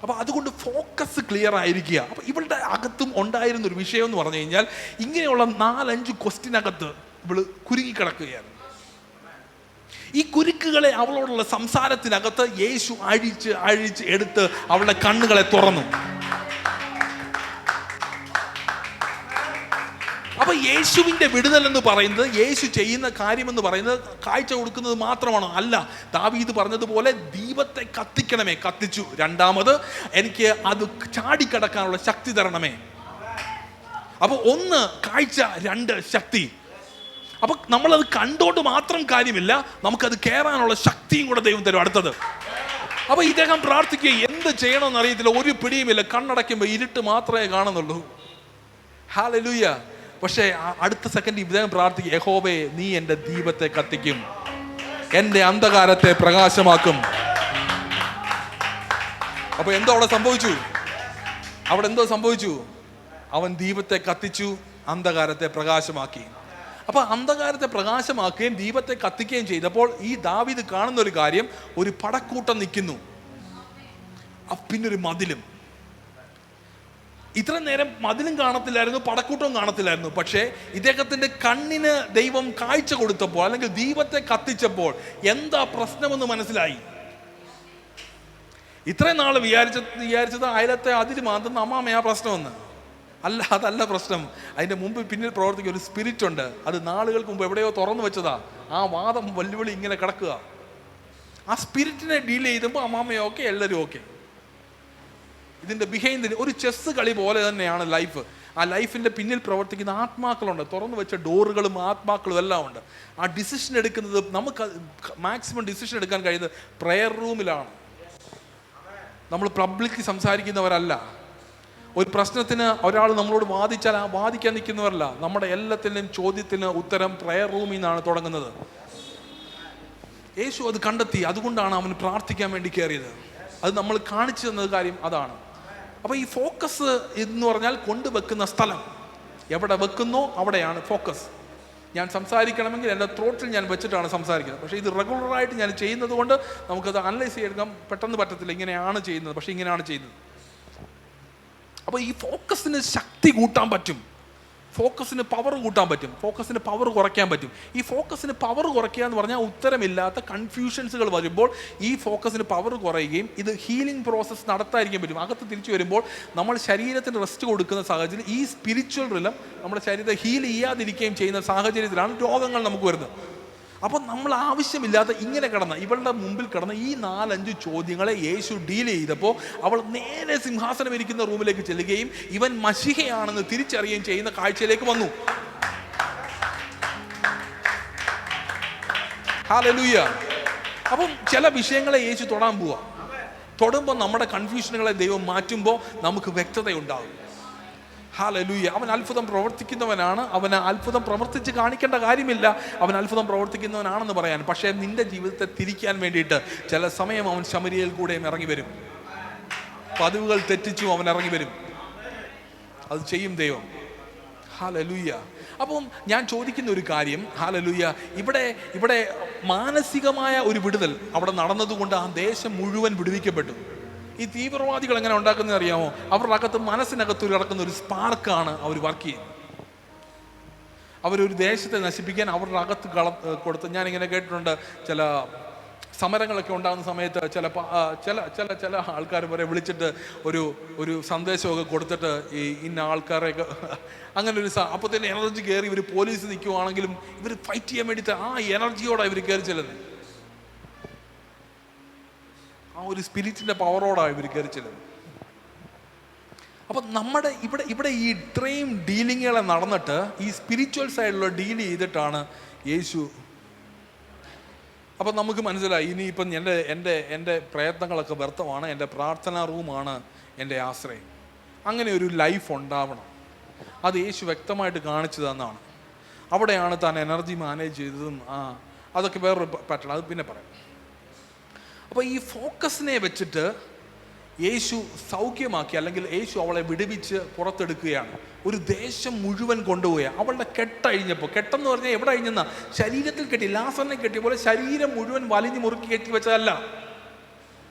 Speaker 1: അപ്പോൾ അതുകൊണ്ട് ഫോക്കസ് ക്ലിയർ ആയിരിക്കുക. അപ്പോൾ ഇവളുടെ അകത്തും ഉണ്ടായിരുന്നൊരു വിഷയം എന്ന് പറഞ്ഞു കഴിഞ്ഞാൽ, ഇങ്ങനെയുള്ള 4-5 ക്വസ്റ്റ്യനകത്ത് ഇവള് കുരുങ്ങിക്കിടക്കുകയാണ്. ഈ കുരുക്കുകളെ അവളോടുള്ള സംസാരത്തിനകത്ത് യേശു അഴിച്ച് എടുത്ത് അവളുടെ കണ്ണുകളെ തുറന്നു. അപ്പൊ യേശുവിന്റെ വിടുതൽ എന്ന് പറയുന്നത്, യേശു ചെയ്യുന്ന കാര്യമെന്ന് പറയുന്നത് കാഴ്ച കൊടുക്കുന്നത് മാത്രമാണോ? അല്ല. ദാവീദ് പറഞ്ഞതുപോലെ ദീപത്തെ കത്തിക്കണമേ, കത്തിച്ചു. രണ്ടാമത് എനിക്ക് അത് ചാടിക്കടക്കാനുള്ള ശക്തി തരണമേ. അപ്പൊ 1 കാഴ്ച, 2 ശക്തി. അപ്പൊ നമ്മളത് കണ്ടോണ്ട് മാത്രം കാര്യമില്ല, നമുക്കത് കയറാനുള്ള ശക്തിയും കൂടെ ദൈവം തരും. അടുത്തത്, അപ്പൊ ഇദ്ദേഹം പ്രാർത്ഥിക്കുക, എന്ത് ചെയ്യണമെന്ന് അറിയത്തില്ല, ഒരു പിടിയുമില്ല, കണ്ണടയ്ക്കുമ്പോൾ ഇരുട്ട് മാത്രമേ കാണുന്നുള്ളൂ. ഹല്ലേലൂയ. പക്ഷേ അടുത്ത സെക്കൻഡ് ഇദ്ദേഹം പ്രാർത്ഥിക്കുക, യഹോവേ നീ എൻ്റെ ദീപത്തെ കത്തിക്കും, എൻ്റെ അന്ധകാരത്തെ പ്രകാശമാക്കും. അപ്പൊ എന്തോ അവിടെ സംഭവിച്ചു? അവൻ ദീപത്തെ കത്തിച്ചു, അന്ധകാരത്തെ പ്രകാശമാക്കി. അപ്പൊ അന്ധകാരത്തെ പ്രകാശമാക്കുകയും ദീപത്തെ കത്തിക്കുകയും ചെയ്തപ്പോൾ ഈ ദാവീദ് കാണുന്ന ഒരു കാര്യം, ഒരു പടക്കൂട്ടം നിൽക്കുന്നു, പിന്നൊരു മതിലും. ഇത്ര നേരം മതിലും കാണത്തില്ലായിരുന്നു, പടക്കൂട്ടവും കാണത്തില്ലായിരുന്നു. പക്ഷേ ഇദ്ദേഹത്തിന്റെ കണ്ണിന് ദൈവം കാഴ്ച കൊടുത്തപ്പോൾ, അല്ലെങ്കിൽ ദീപത്തെ കത്തിച്ചപ്പോൾ പ്രശ്നമെന്ന് മനസ്സിലായി. ഇത്രയും നാൾ വിചാരിച്ചത് അയലത്തെ അതിര് മാന്തുന്ന അമ്മാമയാ പ്രശ്നമെന്ന്. അല്ല, അതല്ല പ്രശ്നം. അതിന്റെ മുമ്പ് പിന്നിൽ പ്രവർത്തിക്കുന്ന ഒരു സ്പിരിറ്റ് ഉണ്ട്. അത് നാളുകൾക്ക് മുമ്പ് എവിടെയോ തുറന്നു വെച്ചതാ. ആ വാദം വെല്ലുവിളി ഇങ്ങനെ കിടക്കുക. ആ സ്പിരിറ്റിനെ ഡീൽ ചെയ്തപ്പോൾ അമ്മാമയോ ഓക്കെ, എല്ലാവരും ഓക്കെ. ഇതിന്റെ ബിഹൈൻഡ് ഒരു ചെസ് കളി പോലെ തന്നെയാണ് ലൈഫ്. ആ ലൈഫിന്റെ പിന്നിൽ പ്രവർത്തിക്കുന്ന ആത്മാക്കളുണ്ട്, തുറന്നു വെച്ച ഡോറുകളും ആത്മാക്കളും എല്ലാം ഉണ്ട്. ആ ഡിസിഷൻ എടുക്കുന്നത്, നമുക്ക് മാക്സിമം ഡിസിഷൻ എടുക്കാൻ കഴിയുന്നത് പ്രെയർ റൂമിലാണ്. നമ്മൾ പബ്ലിക്കിൽ സംസാരിക്കുന്നവരല്ല. ഒരു പ്രശ്നത്തിന് ഒരാൾ നമ്മളോട് വാദിച്ചാൽ ആ വാദിക്കാൻ നിൽക്കുന്നവരല്ല. നമ്മുടെ എല്ലാത്തിൻ്റെയും ചോദ്യത്തിന് ഉത്തരം പ്രെയർ റൂമിൽ നിന്നാണ് തുടങ്ങുന്നത്. യേശു അത് കണ്ടെത്തി. അതുകൊണ്ടാണ് അവന് പ്രാർത്ഥിക്കാൻ വേണ്ടി കയറിയത്. അത് നമ്മൾ കാണിച്ചു തന്നത് കാര്യം അതാണ്. അപ്പോൾ ഈ ഫോക്കസ് എന്ന് പറഞ്ഞാൽ കൊണ്ടുവെക്കുന്ന സ്ഥലം, എവിടെ വെക്കുന്നോ അവിടെയാണ് ഫോക്കസ്. ഞാൻ സംസാരിക്കണമെങ്കിൽ എൻ്റെ ത്രോട്ടിൽ ഞാൻ വെച്ചിട്ടാണ് സംസാരിക്കുന്നത്. പക്ഷേ ഇത് റെഗുലറായിട്ട് ഞാൻ ചെയ്യുന്നത് കൊണ്ട് നമുക്കത് അനലൈസ് ചെയ്തെടുക്കാൻ പെട്ടെന്ന് പറ്റത്തില്ല. ഇങ്ങനെയാണ് ചെയ്യുന്നത്, പക്ഷേ ഇങ്ങനെയാണ് ചെയ്യുന്നത്. അപ്പോൾ ഈ ഫോക്കസിന് ശക്തി കൂട്ടാൻ പറ്റും, ഫോക്കസിന് പവർ കൂട്ടാൻ പറ്റും, ഫോക്കസിന് പവർ കുറയ്ക്കാൻ പറ്റും. ഈ ഫോക്കസിന് പവർ കുറയ്ക്കുക എന്ന് പറഞ്ഞാൽ ഉത്തരമില്ലാത്ത കൺഫ്യൂഷൻസുകൾ വരുമ്പോൾ ഈ ഫോക്കസിന് പവർ കുറയുകയും ഇത് ഹീലിംഗ് പ്രോസസ്സ് നടത്താതിരിക്കാൻ പറ്റും. അകത്ത് തിരിച്ചു വരുമ്പോൾ നമ്മൾ ശരീരത്തിന് റെസ്റ്റ് കൊടുക്കുന്ന സാഹചര്യം, ഈ സ്പിരിച്വൽ റിലം നമ്മുടെ ശരീരത്തെ ഹീൽ ചെയ്യാതിരിക്കുകയും ചെയ്യുന്ന സാഹചര്യത്തിലാണ് രോഗങ്ങൾ നമുക്ക് വരുന്നത്. അപ്പോൾ നമ്മൾ ആവശ്യമില്ലാത്ത ഇവളുടെ മുമ്പിൽ കിടന്ന ഈ 4-5 ചോദ്യങ്ങളെ യേശു ഡീൽ ചെയ്തപ്പോൾ അവൾ നേരെ സിംഹാസനം ഇരിക്കുന്ന റൂമിലേക്ക് ചെല്ലുകയും ഇവൻ മശിഹയാണെന്ന് തിരിച്ചറിയുകയും ചെയ്യുന്ന കാഴ്ചയിലേക്ക് വന്നു. ഹല്ലേലൂയ. അപ്പം ചില വിഷയങ്ങളെ യേശു തൊടാൻ പോവാ. തൊടുമ്പോൾ നമ്മുടെ കൺഫ്യൂഷനുകളെ ദൈവം മാറ്റുമ്പോൾ നമുക്ക് വ്യക്തതയുണ്ടാകും. ഹല്ലേലൂയ. അവൻ അത്ഭുതം പ്രവർത്തിക്കുന്നവനാണ്. അവന് അത്ഭുതം പ്രവർത്തിച്ച് കാണിക്കേണ്ട കാര്യമില്ല, അവൻ അത്ഭുതം പ്രവർത്തിക്കുന്നവനാണെന്ന് പറയാൻ. പക്ഷേ നിന്റെ ജീവിതത്തെ തിരിക്കാൻ വേണ്ടിയിട്ട് ചില സമയം അവൻ ശമരിയയിൽ കൂടെയും ഇറങ്ങി വരും. പതിവുകൾ തെറ്റിച്ചു അവൻ ഇറങ്ങി വരും. അത് ചെയ്യും ദൈവം. ഹല്ലേലൂയ. അപ്പം ഞാൻ ചോദിക്കുന്ന ഒരു കാര്യം, ഹല്ലേലൂയ, ഇവിടെ മാനസികമായ ഒരു വിടുതൽ അവിടെ നടന്നതുകൊണ്ട് ആ ദേശം മുഴുവൻ വിടുവിക്കപ്പെട്ടു. ഈ തീവ്രവാദികൾ എങ്ങനെ ഉണ്ടാക്കുന്നത് അറിയാമോ? അവരുടെ അകത്ത് മനസ്സിനകത്ത് കിടക്കുന്ന ഒരു സ്പാർക്കാണ് അവർ വർക്ക് ചെയ്യുന്നത്. അവരൊരു ദേശത്തെ നശിപ്പിക്കാൻ അവരുടെ അകത്ത് കൊടുത്ത്, ഞാനിങ്ങനെ കേട്ടിട്ടുണ്ട്, ചില സമരങ്ങളൊക്കെ ഉണ്ടാകുന്ന സമയത്ത് ചില ആൾക്കാർ വരെ വിളിച്ചിട്ട് ഒരു സന്ദേശമൊക്കെ കൊടുത്തിട്ട് ഈ ഇന്ന ആൾക്കാരെയൊക്കെ അങ്ങനെ ഒരു അപ്പോൾ തന്നെ എനർജി കയറി ഇവർ പോലീസ് നിൽക്കുവാണെങ്കിലും ഇവർ ഫൈറ്റ് ചെയ്യാൻ വേണ്ടിയിട്ട് ആ എനർജിയോടാണ് ഇവർ കയറി ചെല്ലുന്നത്. ആ ഒരു സ്പിരിറ്റിൻ്റെ പവറോടാണ് ഇവർ കയറി ചെല്ലുന്നത്. അപ്പം നമ്മുടെ ഇവിടെ ഈ ഇത്രയും ഡീലിങ്ങുകളെ നടന്നിട്ട് ഈ സ്പിരിച്വൽ സൈഡിലുള്ള ഡീൽ ചെയ്തിട്ടാണ് യേശു. അപ്പം നമുക്ക് മനസ്സിലായി ഇനിയിപ്പം എൻ്റെ പ്രയത്നങ്ങളൊക്കെ വ്യർത്ഥമാണ്, എൻ്റെ പ്രാർത്ഥനാ റൂമാണ് എൻ്റെ ആശ്രയം. അങ്ങനെ ഒരു ലൈഫ് ഉണ്ടാവണം. അത് യേശു വ്യക്തമായിട്ട് കാണിച്ചു തന്നാണ്. അവിടെയാണ് താൻ എനർജി മാനേജ് ചെയ്തതും അതൊക്കെ വേറൊരു പാറ്റേൺ, അത് പിന്നെ പറയാം. അപ്പോൾ ഈ ഫോക്കസിനെ വെച്ചിട്ട് യേശു സൗഖ്യമാക്കി, അല്ലെങ്കിൽ യേശു അവളെ വിടുവിച്ച് പുറത്തെടുക്കുകയാണ്. ഒരു ദേശം മുഴുവൻ കൊണ്ടുപോയി അവളുടെ കെട്ടഴിഞ്ഞപ്പോൾ, കെട്ടെന്ന് പറഞ്ഞാൽ എവിടെ അഴിഞ്ഞെന്ന ശരീരത്തിൽ കെട്ടി, ലാസറിനെ കെട്ടിയ പോലെ ശരീരം മുഴുവൻ വലിഞ്ഞു മുറുക്കി കെട്ടി വെച്ചതല്ല.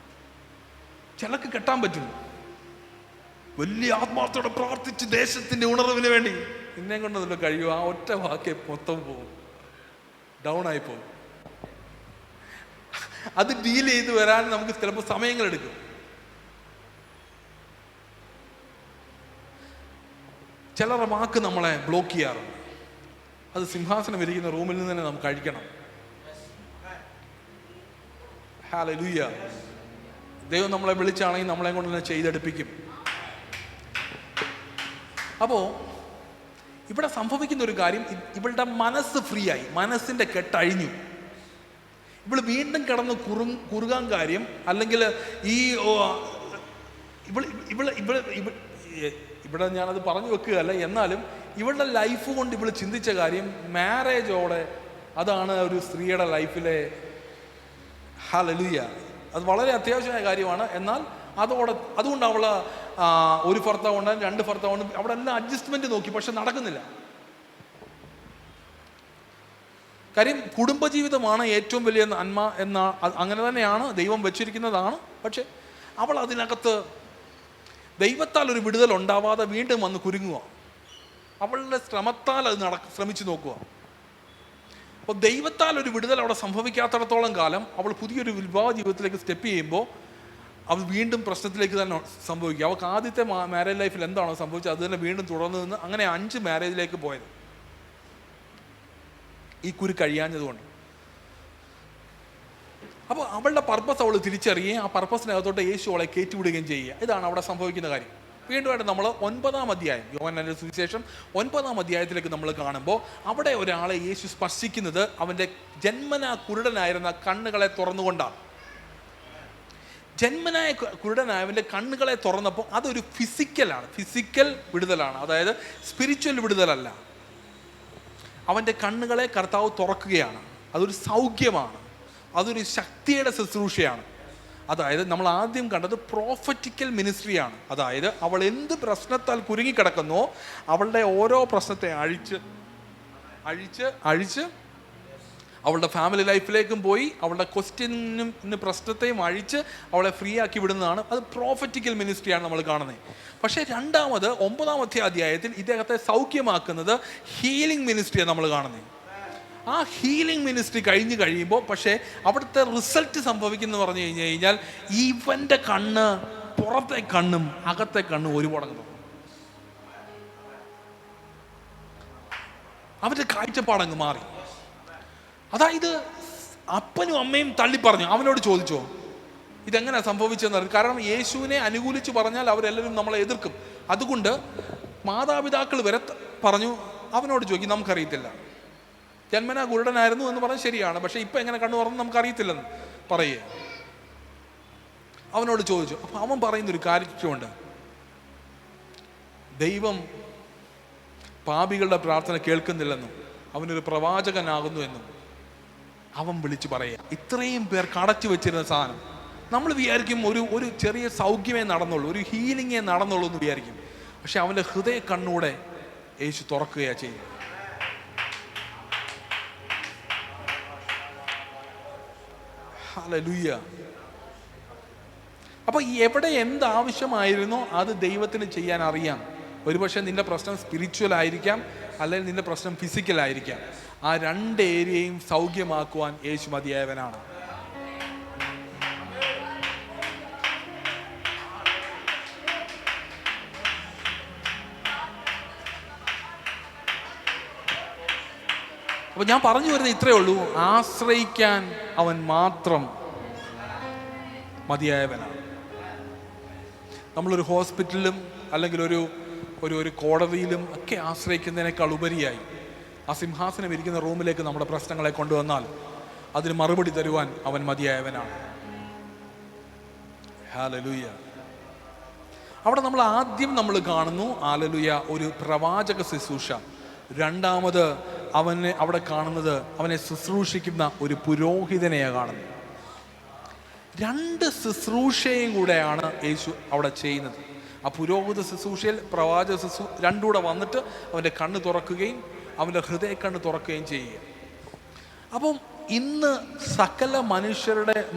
Speaker 1: ചിലക്ക് കെട്ടാൻ പറ്റും, വലിയ ആത്മാർത്ഥത്തോടെ പ്രാർത്ഥിച്ച് ദേശത്തിന്റെ ഉണർവിന് വേണ്ടി. ഇന്നേ കൊണ്ടതിൽ കഴിയും, ആ ഒറ്റ വാക്കേ മൊത്തം പോകും, ഡൗൺ ആയി പോകും. അത് ഡീൽ ചെയ്ത് വരാൻ നമുക്ക് ചിലപ്പോൾ സമയങ്ങളെടുക്കും. ചിലരുടെ വാക്ക് നമ്മളെ ബ്ലോക്ക് ചെയ്യാറുണ്ട്. അത് സിംഹാസനം ഇരിക്കുന്ന റൂമിൽ നിന്ന് തന്നെ നമുക്ക് കഴിക്കണം. ഹല്ലേലൂയ. ദൈവം നമ്മളെ വിളിച്ചാണെങ്കിൽ നമ്മളെ കൊണ്ട് തന്നെ ചെയ്തെടുപ്പിക്കും. അപ്പോൾ ഇവിടെ സംഭവിക്കുന്ന ഒരു കാര്യം, ഇവളുടെ മനസ്സ് ഫ്രീ ആയി, മനസ്സിൻ്റെ കെട്ടഴിഞ്ഞു. ഇവൾ വീണ്ടും കിടന്ന് കുറുകാൻ കാര്യം, അല്ലെങ്കിൽ ഈ ഇവിടെ ഞാനത് പറഞ്ഞു വെക്കുകയല്ല, എന്നാലും ഇവളുടെ ലൈഫ് കൊണ്ട് ഇവൾ ചിന്തിച്ച കാര്യം മാരേജോടെ, അതാണ് ഒരു സ്ത്രീയുടെ ലൈഫിലെ ഹല്ലേലൂയ, അത് വളരെ അത്യാവശ്യമായ കാര്യമാണ്. എന്നാൽ അതുകൊണ്ട് അവൾ ഒരു ഭർത്താവ് ഉണ്ട്, 2 ഭർത്താവ് ഉണ്ട്, അവിടെ എല്ലാം അഡ്ജസ്റ്റ്മെന്റ് നോക്കി, പക്ഷെ നടക്കുന്നില്ല. കാര്യം കുടുംബജീവിതമാണ് ഏറ്റവും വലിയ നന്മ എന്ന, അങ്ങനെ തന്നെയാണ് ദൈവം വെച്ചിരിക്കുന്നതാണ്. പക്ഷെ അവൾ അതിനകത്ത് ദൈവത്താൽ ഒരു വിടുതൽ ഉണ്ടാവാതെ വീണ്ടും വന്ന് കുരുങ്ങുക. അവളുടെ ശ്രമത്താൽ അത് ശ്രമിച്ചു നോക്കുക. അപ്പോൾ ദൈവത്താൽ ഒരു വിടുതൽ അവിടെ സംഭവിക്കാത്തിടത്തോളം കാലം അവൾ പുതിയൊരു വിവാഹ ജീവിതത്തിലേക്ക് സ്റ്റെപ്പ് ചെയ്യുമ്പോൾ അവൾ വീണ്ടും പ്രശ്നത്തിലേക്ക് തന്നെ സംഭവിക്കുക. അവൾക്ക് ആദ്യത്തെ മാരേജ് ലൈഫിൽ എന്താണോ സംഭവിച്ചത് അത് തന്നെ വീണ്ടും തുടർന്ന് നിന്ന് അങ്ങനെ 5 മാരേജിലേക്ക് പോയത് ഈ കുരു കഴിയാഞ്ഞതുകൊണ്ട്. അപ്പോൾ അവളുടെ പർപ്പസ് അവൾ തിരിച്ചറിയുകയും ആ പർപ്പസിനകത്തോട്ട് യേശു അവളെ കയറ്റിവിടുകയും ചെയ്യുക. ഇതാണ് അവിടെ സംഭവിക്കുന്ന കാര്യം. വീണ്ടുമായിട്ട് നമ്മൾ 9-ാം അധ്യായം, യോഹന്നാന്റെ സുവിശേഷം 9-ാം അധ്യായത്തിലേക്ക് നമ്മൾ കാണുമ്പോൾ അവിടെ ഒരാളെ യേശു സ്പർശിക്കുന്നത് അവൻ്റെ ജന്മനാ കുരുടനായിരുന്ന കണ്ണുകളെ തുറന്നുകൊണ്ടാണ്. ജന്മനായ കുരുടനായവൻ്റെ കണ്ണുകളെ തുറന്നപ്പോൾ അതൊരു ഫിസിക്കൽ വിടുതലാണ്, അതായത് സ്പിരിച്വൽ വിടുതലല്ല. അവൻ്റെ കണ്ണുകളെ കർത്താവ് തുറക്കുകയാണ്. അതൊരു സൗഖ്യമാണ്, അതൊരു ശക്തിയുടെ ശുശ്രൂഷയാണ്. അതായത് നമ്മൾ ആദ്യം കണ്ടത് പ്രോഫറ്റിക്കൽ മിനിസ്ട്രിയാണ്. അതായത് അവൾ എന്ത് പ്രശ്നത്താൽ കുരുങ്ങിക്കിടക്കുന്നോ അവളുടെ ഓരോ പ്രശ്നത്തെ അഴിച്ച് അവളുടെ ഫാമിലി ലൈഫിലേക്കും പോയി അവളുടെ ക്വസ്റ്റ്യനും പ്രശ്നത്തെയും അഴിച്ച് അവളെ ഫ്രീ ആക്കി വിടുന്നതാണ്. അത് പ്രോഫറ്റിക്കൽ മിനിസ്ട്രിയാണ് നമ്മൾ കാണുന്നത്. പക്ഷേ 9-ാം അധ്യായത്തിൽ ഇദ്ദേഹത്തെ സൗഖ്യമാക്കുന്നത് ഹീലിംഗ് മിനിസ്ട്രിയാണ് നമ്മൾ കാണുന്നത്. ആ ഹീലിംഗ് മിനിസ്ട്രി കഴിയുമ്പോൾ പക്ഷേ അവിടുത്തെ റിസൾട്ട് സംഭവിക്കുന്നു പറഞ്ഞു കഴിഞ്ഞാൽ ഇവൻ്റെ കണ്ണ് പുറത്തെ കണ്ണും അകത്തെ കണ്ണും ഒരു മടങ്ങുന്നു. അവൻ്റെ കാഴ്ചപ്പാടങ്ങ് മാറി. അതായത് അപ്പനും അമ്മയും തള്ളി പറഞ്ഞു. അവനോട് ചോദിച്ചോ ഇതെങ്ങനെ സംഭവിച്ചെന്ന് അറിയാം. കാരണം യേശുവിനെ അനുകൂലിച്ച് പറഞ്ഞാൽ അവരെല്ലാവരും നമ്മളെ എതിർക്കും. അതുകൊണ്ട് മാതാപിതാക്കൾ വരെ പറഞ്ഞു. അവനോട് ചോദിക്കും, നമുക്കറിയത്തില്ല, ജന്മനാ കുരുടനായിരുന്നു എന്ന് പറഞ്ഞാൽ ശരിയാണ്, പക്ഷെ ഇപ്പം എങ്ങനെ കണ്ണു തുറന്ന് നമുക്കറിയത്തില്ലെന്ന് പറയുക. അവനോട് ചോദിച്ചു. അപ്പം അവൻ പറയുന്നൊരു കാര്യമുണ്ട്, ദൈവം പാപികളുടെ പ്രാർത്ഥന കേൾക്കുന്നില്ലെന്നും അവനൊരു പ്രവാചകനാകുന്നു എന്നും അവൻ വിളിച്ചു പറയുക. ഇത്രയും പേർ കടച്ചു വെച്ചിരുന്ന സാധനം നമ്മൾ വിചാരിക്കും ഒരു ചെറിയ സൗഖ്യമേ നടന്നുള്ളൂ, ഒരു ഹീലിംഗേ നടന്നുള്ളൂ എന്ന് വിചാരിക്കും. പക്ഷെ അവൻ്റെ ഹൃദയ കണ്ണൂടെ യേശു തുറക്കുകയാണ് ചെയ്യുന്നത്. ഹല്ലേലൂയ. അപ്പോൾ എവിടെ എന്താവശ്യമായിരുന്നോ അത് ദൈവത്തിന് ചെയ്യാൻ അറിയാം. ഒരുപക്ഷെ നിന്റെ പ്രശ്നം സ്പിരിച്വൽ ആയിരിക്കാം, അല്ലെങ്കിൽ നിന്റെ പ്രശ്നം ഫിസിക്കൽ ആയിരിക്കാം. ആ രണ്ട് ഏരിയയും സൗഖ്യമാക്കുവാൻ യേശു മതിയായവനാണ്. അപ്പോൾ ഞാൻ പറഞ്ഞു വരുന്നത് ഇത്രയേ ഉള്ളൂ, ആശ്രയിക്കാൻ അവൻ മാത്രം മതിയായവനാണ്. നമ്മളൊരു ഹോസ്പിറ്റലിലും അല്ലെങ്കിൽ ഒരു കോടതിയിലും ഒക്കെ ആശ്രയിക്കുന്നതിനേക്കാൾ ഉപരിയായി ആ സിംഹാസനം ഇരിക്കുന്ന റൂമിലേക്ക് നമ്മുടെ പ്രശ്നങ്ങളെ കൊണ്ടുവന്നാൽ അതിന് മറുപടി തരുവാൻ അവൻ മതിയായവനാണ്. ഹല്ലേലൂയ. അവിടെ നമ്മൾ ആദ്യം കാണുന്നു ഹല്ലേലൂയ ഒരു പ്രവാചക ശുശ്രൂഷ. രണ്ടാമത് അവിടെ കാണുന്നത് അവനെ ശുശ്രൂഷിക്കുന്ന ഒരു പുരോഹിതനെയാണ് കാണുന്നത്. രണ്ട് ശുശ്രൂഷയും കൂടെയാണ് യേശു അവിടെ ചെയ്യുന്നത്. ആ പുരോഹിത ശുശ്രൂഷയിൽ പ്രവാചക രണ്ടും കൂടെ വന്നിട്ട് അവൻ്റെ കണ്ണ് തുറക്കുകയും അവൻ്റെ ഹൃദയ കണ്ണ് തുറക്കുകയും ചെയ്യുക. അപ്പം ഇന്ന് സകല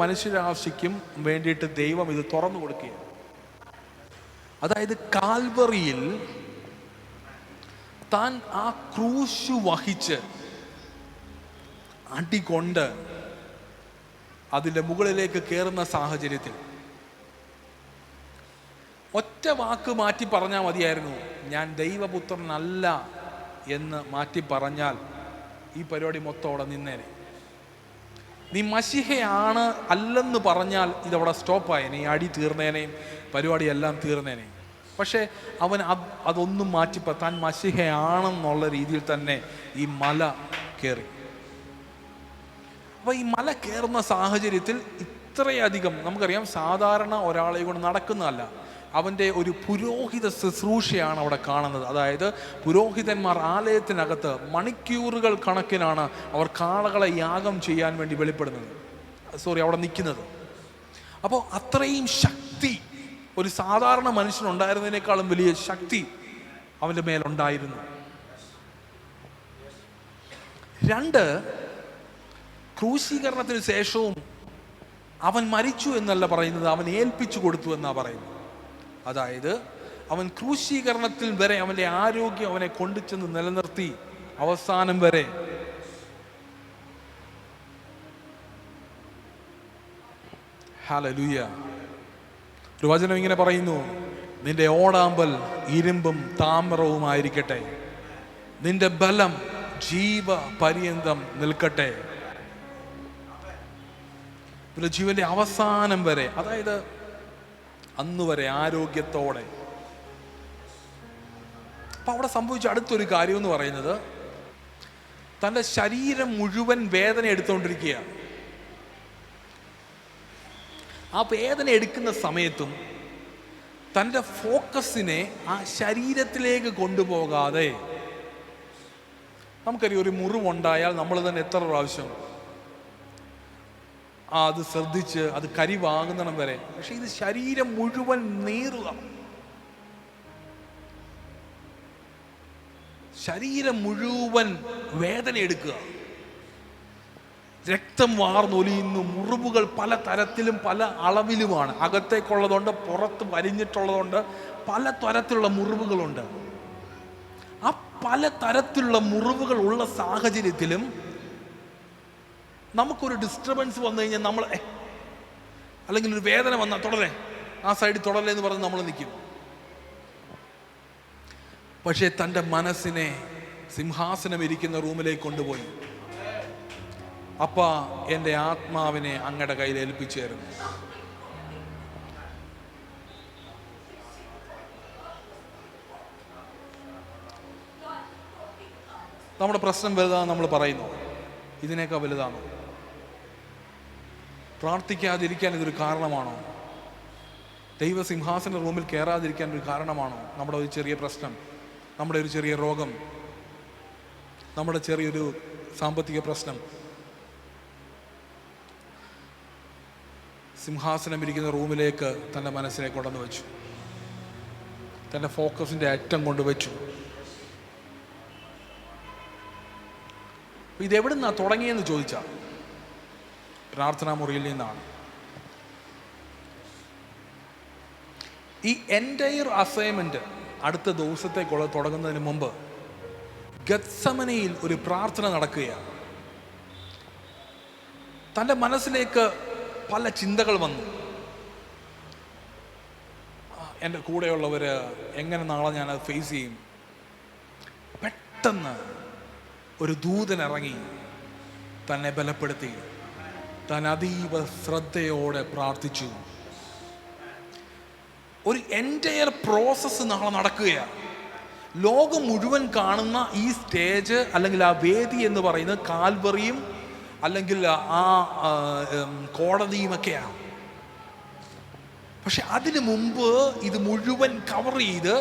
Speaker 1: മനുഷ്യരാശിക്കും വേണ്ടിയിട്ട് ദൈവം ഇത് തുറന്നു കൊടുക്കുകയാണ്. അതായത് കാൽവറിയിൽ താൻ ആ ക്രൂശ് വഹിച്ച് അടികൊണ്ട് അതിൻ്റെ മുകളിലേക്ക് കയറുന്ന സാഹചര്യത്തിൽ ഒറ്റ വാക്ക് മാറ്റി പറഞ്ഞാൽ മതിയായിരുന്നു, ഞാൻ ദൈവപുത്രനല്ല എന്ന് മാറ്റി പറഞ്ഞാൽ ഈ പരിപാടി മൊത്തം അവിടെ നിന്നേനെ. നീ മശിഹയാണ് അല്ലെന്ന് പറഞ്ഞാൽ ഇതവിടെ സ്റ്റോപ്പായേനെ, ഈ അടി തീർന്നേനെയും പരിപാടിയെല്ലാം തീർന്നേനെയും. പക്ഷേ അവൻ അതൊന്നും മാറ്റി താൻ മശിഹയാണെന്നുള്ള രീതിയിൽ തന്നെ ഈ മല കയറി. അപ്പോൾ ഈ മല കയറുന്ന സാഹചര്യത്തിൽ ഇത്രയധികം നമുക്കറിയാം, സാധാരണ ഒരാളെ കൊണ്ട് നടക്കുന്നതല്ല, അവൻ്റെ ഒരു പുരോഹിത ശുശ്രൂഷയാണ് അവിടെ കാണുന്നത്. അതായത് പുരോഹിതന്മാർ ആലയത്തിനകത്ത് മണിക്കൂറുകൾ കണക്കിനാണ് അവർ കാളകളെ യാഗം ചെയ്യാൻ വേണ്ടി അവിടെ നിൽക്കുന്നത്. അപ്പോൾ അത്രയും ശക്തി ഒരു സാധാരണ മനുഷ്യനുണ്ടായിരുന്നതിനേക്കാളും വലിയ ശക്തി അവൻ്റെ മേലുണ്ടായിരുന്നു. രണ്ട്, ക്രൂശീകരണത്തിന് ശേഷവും അവൻ മരിച്ചു എന്നല്ല പറയുന്നത്, അവൻ ഏൽപ്പിച്ചു കൊടുത്തു എന്നാണ് പറയുന്നത്. അതായത് അവൻ ക്രൂശീകരണത്തിൽ വരെ അവൻ്റെ ആരോഗ്യം അവനെ കൊണ്ടുചെന്ന് നിലനിർത്തി അവസാനം വരെ. ഹല്ലേലൂയ. ഒരു വചനം ഇങ്ങനെ പറയുന്നു, നിന്റെ ഓടാമ്പൽ ഇരുമ്പും താമ്രവുമായിരിക്കട്ടെ, നിന്റെ ബലം ജീവപര്യന്തം നിൽക്കട്ടെ. പിന്നെ ജീവന്റെ അവസാനം വരെ, അതായത് അന്ന് വരെ ആരോഗ്യത്തോടെ. അപ്പൊ അവിടെ സംഭവിച്ച അടുത്തൊരു കാര്യം എന്ന് പറയുന്നത്, തൻ്റെ ശരീരം മുഴുവൻ വേദന എടുത്തുകൊണ്ടിരിക്കുകയാണ്. ആ വേദന എടുക്കുന്ന സമയത്തും തൻ്റെ ഫോക്കസിനെ ആ ശരീരത്തിലേക്ക് കൊണ്ടുപോകാതെ, നമുക്കറിയാം ഒരു മുറിവുണ്ടായാൽ നമ്മൾ തന്നെ എത്ര പ്രാവശ്യം അത് ശ്രദ്ധിച്ച് അത് കരി വാങ്ങുന്നിടം വരെ. പക്ഷെ ഇത് ശരീരം മുഴുവൻ നീറുക, ശരീരം മുഴുവൻ വേദന എടുക്കുക, രക്തം വാർന്നൊലിയുന്നു, മുറിവുകൾ പല തരത്തിലും പല അളവിലുമാണ്. അകത്തേക്കുള്ളതുണ്ട്, പുറത്ത് വലിഞ്ഞിട്ടുള്ളതുണ്ട്, പല തരത്തിലുള്ള മുറിവുകളുണ്ട്. ആ പല തരത്തിലുള്ള മുറിവുകൾ ഉള്ള സാഹചര്യത്തിലും നമുക്കൊരു ഡിസ്റ്റർബൻസ് വന്നു കഴിഞ്ഞാൽ നമ്മൾ അല്ലെങ്കിൽ ഒരു വേദന വന്നാൽ തുടരെ ആ സൈഡിൽ തുടരേ എന്ന് പറഞ്ഞ് നമ്മൾ നിൽക്കും. പക്ഷേ തൻ്റെ മനസ്സിനെ സിംഹാസനം ഇരിക്കുന്ന റൂമിലേക്ക് കൊണ്ടുപോയി, അപ്പാ എൻ്റെ ആത്മാവിനെ അങ്ങയുടെ കയ്യിൽ ഏൽപ്പിച്ചു തരുന്നു. നമ്മുടെ പ്രശ്നം വലുതാണെന്ന് നമ്മൾ പറയുന്നു, ഇതിനേക്കാൾ വലുതാണോ? പ്രാർത്ഥിക്കാതിരിക്കാൻ ഇതൊരു കാരണമാണോ? ദൈവസിംഹാസന റൂമിൽ കയറാതിരിക്കാൻ ഒരു കാരണമാണോ? നമ്മുടെ ഒരു ചെറിയ പ്രശ്നം, നമ്മുടെ ഒരു ചെറിയ രോഗം, നമ്മുടെ ചെറിയൊരു സാമ്പത്തിക പ്രശ്നം. സിംഹാസനം ഇരിക്കുന്ന റൂമിലേക്ക് തൻ്റെ മനസ്സിനെ കൊണ്ടുവന്ന് വെച്ചു, തൻ്റെ ഫോക്കസിൻ്റെ അറ്റം കൊണ്ടുവച്ചു. ഇതെവിടെ നിന്നാണ് തുടങ്ങിയെന്ന് ചോദിച്ചാൽ പ്രാർത്ഥനാ മുറിയിൽ നിന്നാണ്. ഈ എൻറ്റയർ അസൈൻമെന്റ് അടുത്ത ദിവസത്തേക്കുള്ള തുടങ്ങുന്നതിന് മുമ്പ് ഗത്സമനയിൽ ഒരു പ്രാർത്ഥന നടക്കുകയാണ്. തൻ്റെ മനസ്സിലേക്ക് പല ചിന്തകൾ വന്നു. എൻ്റെ കൂടെയുള്ളവർ എങ്ങനെ നാളെ ഞാനത് ഫേസ് ചെയ്യും? പെട്ടെന്ന് ഒരു ദൂതൻ ഇറങ്ങി തന്നെ ബലപ്പെടുത്തി. താൻ അതീവ ശ്രദ്ധയോടെ പ്രാർത്ഥിച്ചു. ഒരു എൻറ്റയർ പ്രോസസ്സ് നാളെ നടക്കുകയാണ്. ലോകം മുഴുവൻ കാണുന്ന ഈ സ്റ്റേജ് അല്ലെങ്കിൽ ആ വേദി എന്ന് പറയുന്നത് കാൽവറിയും അല്ലെങ്കിൽ ആ കോടതിയുമൊക്കെയാണ്. പക്ഷെ അതിനു മുമ്പ് ഇത് മുഴുവൻ കവർ ചെയ്ത്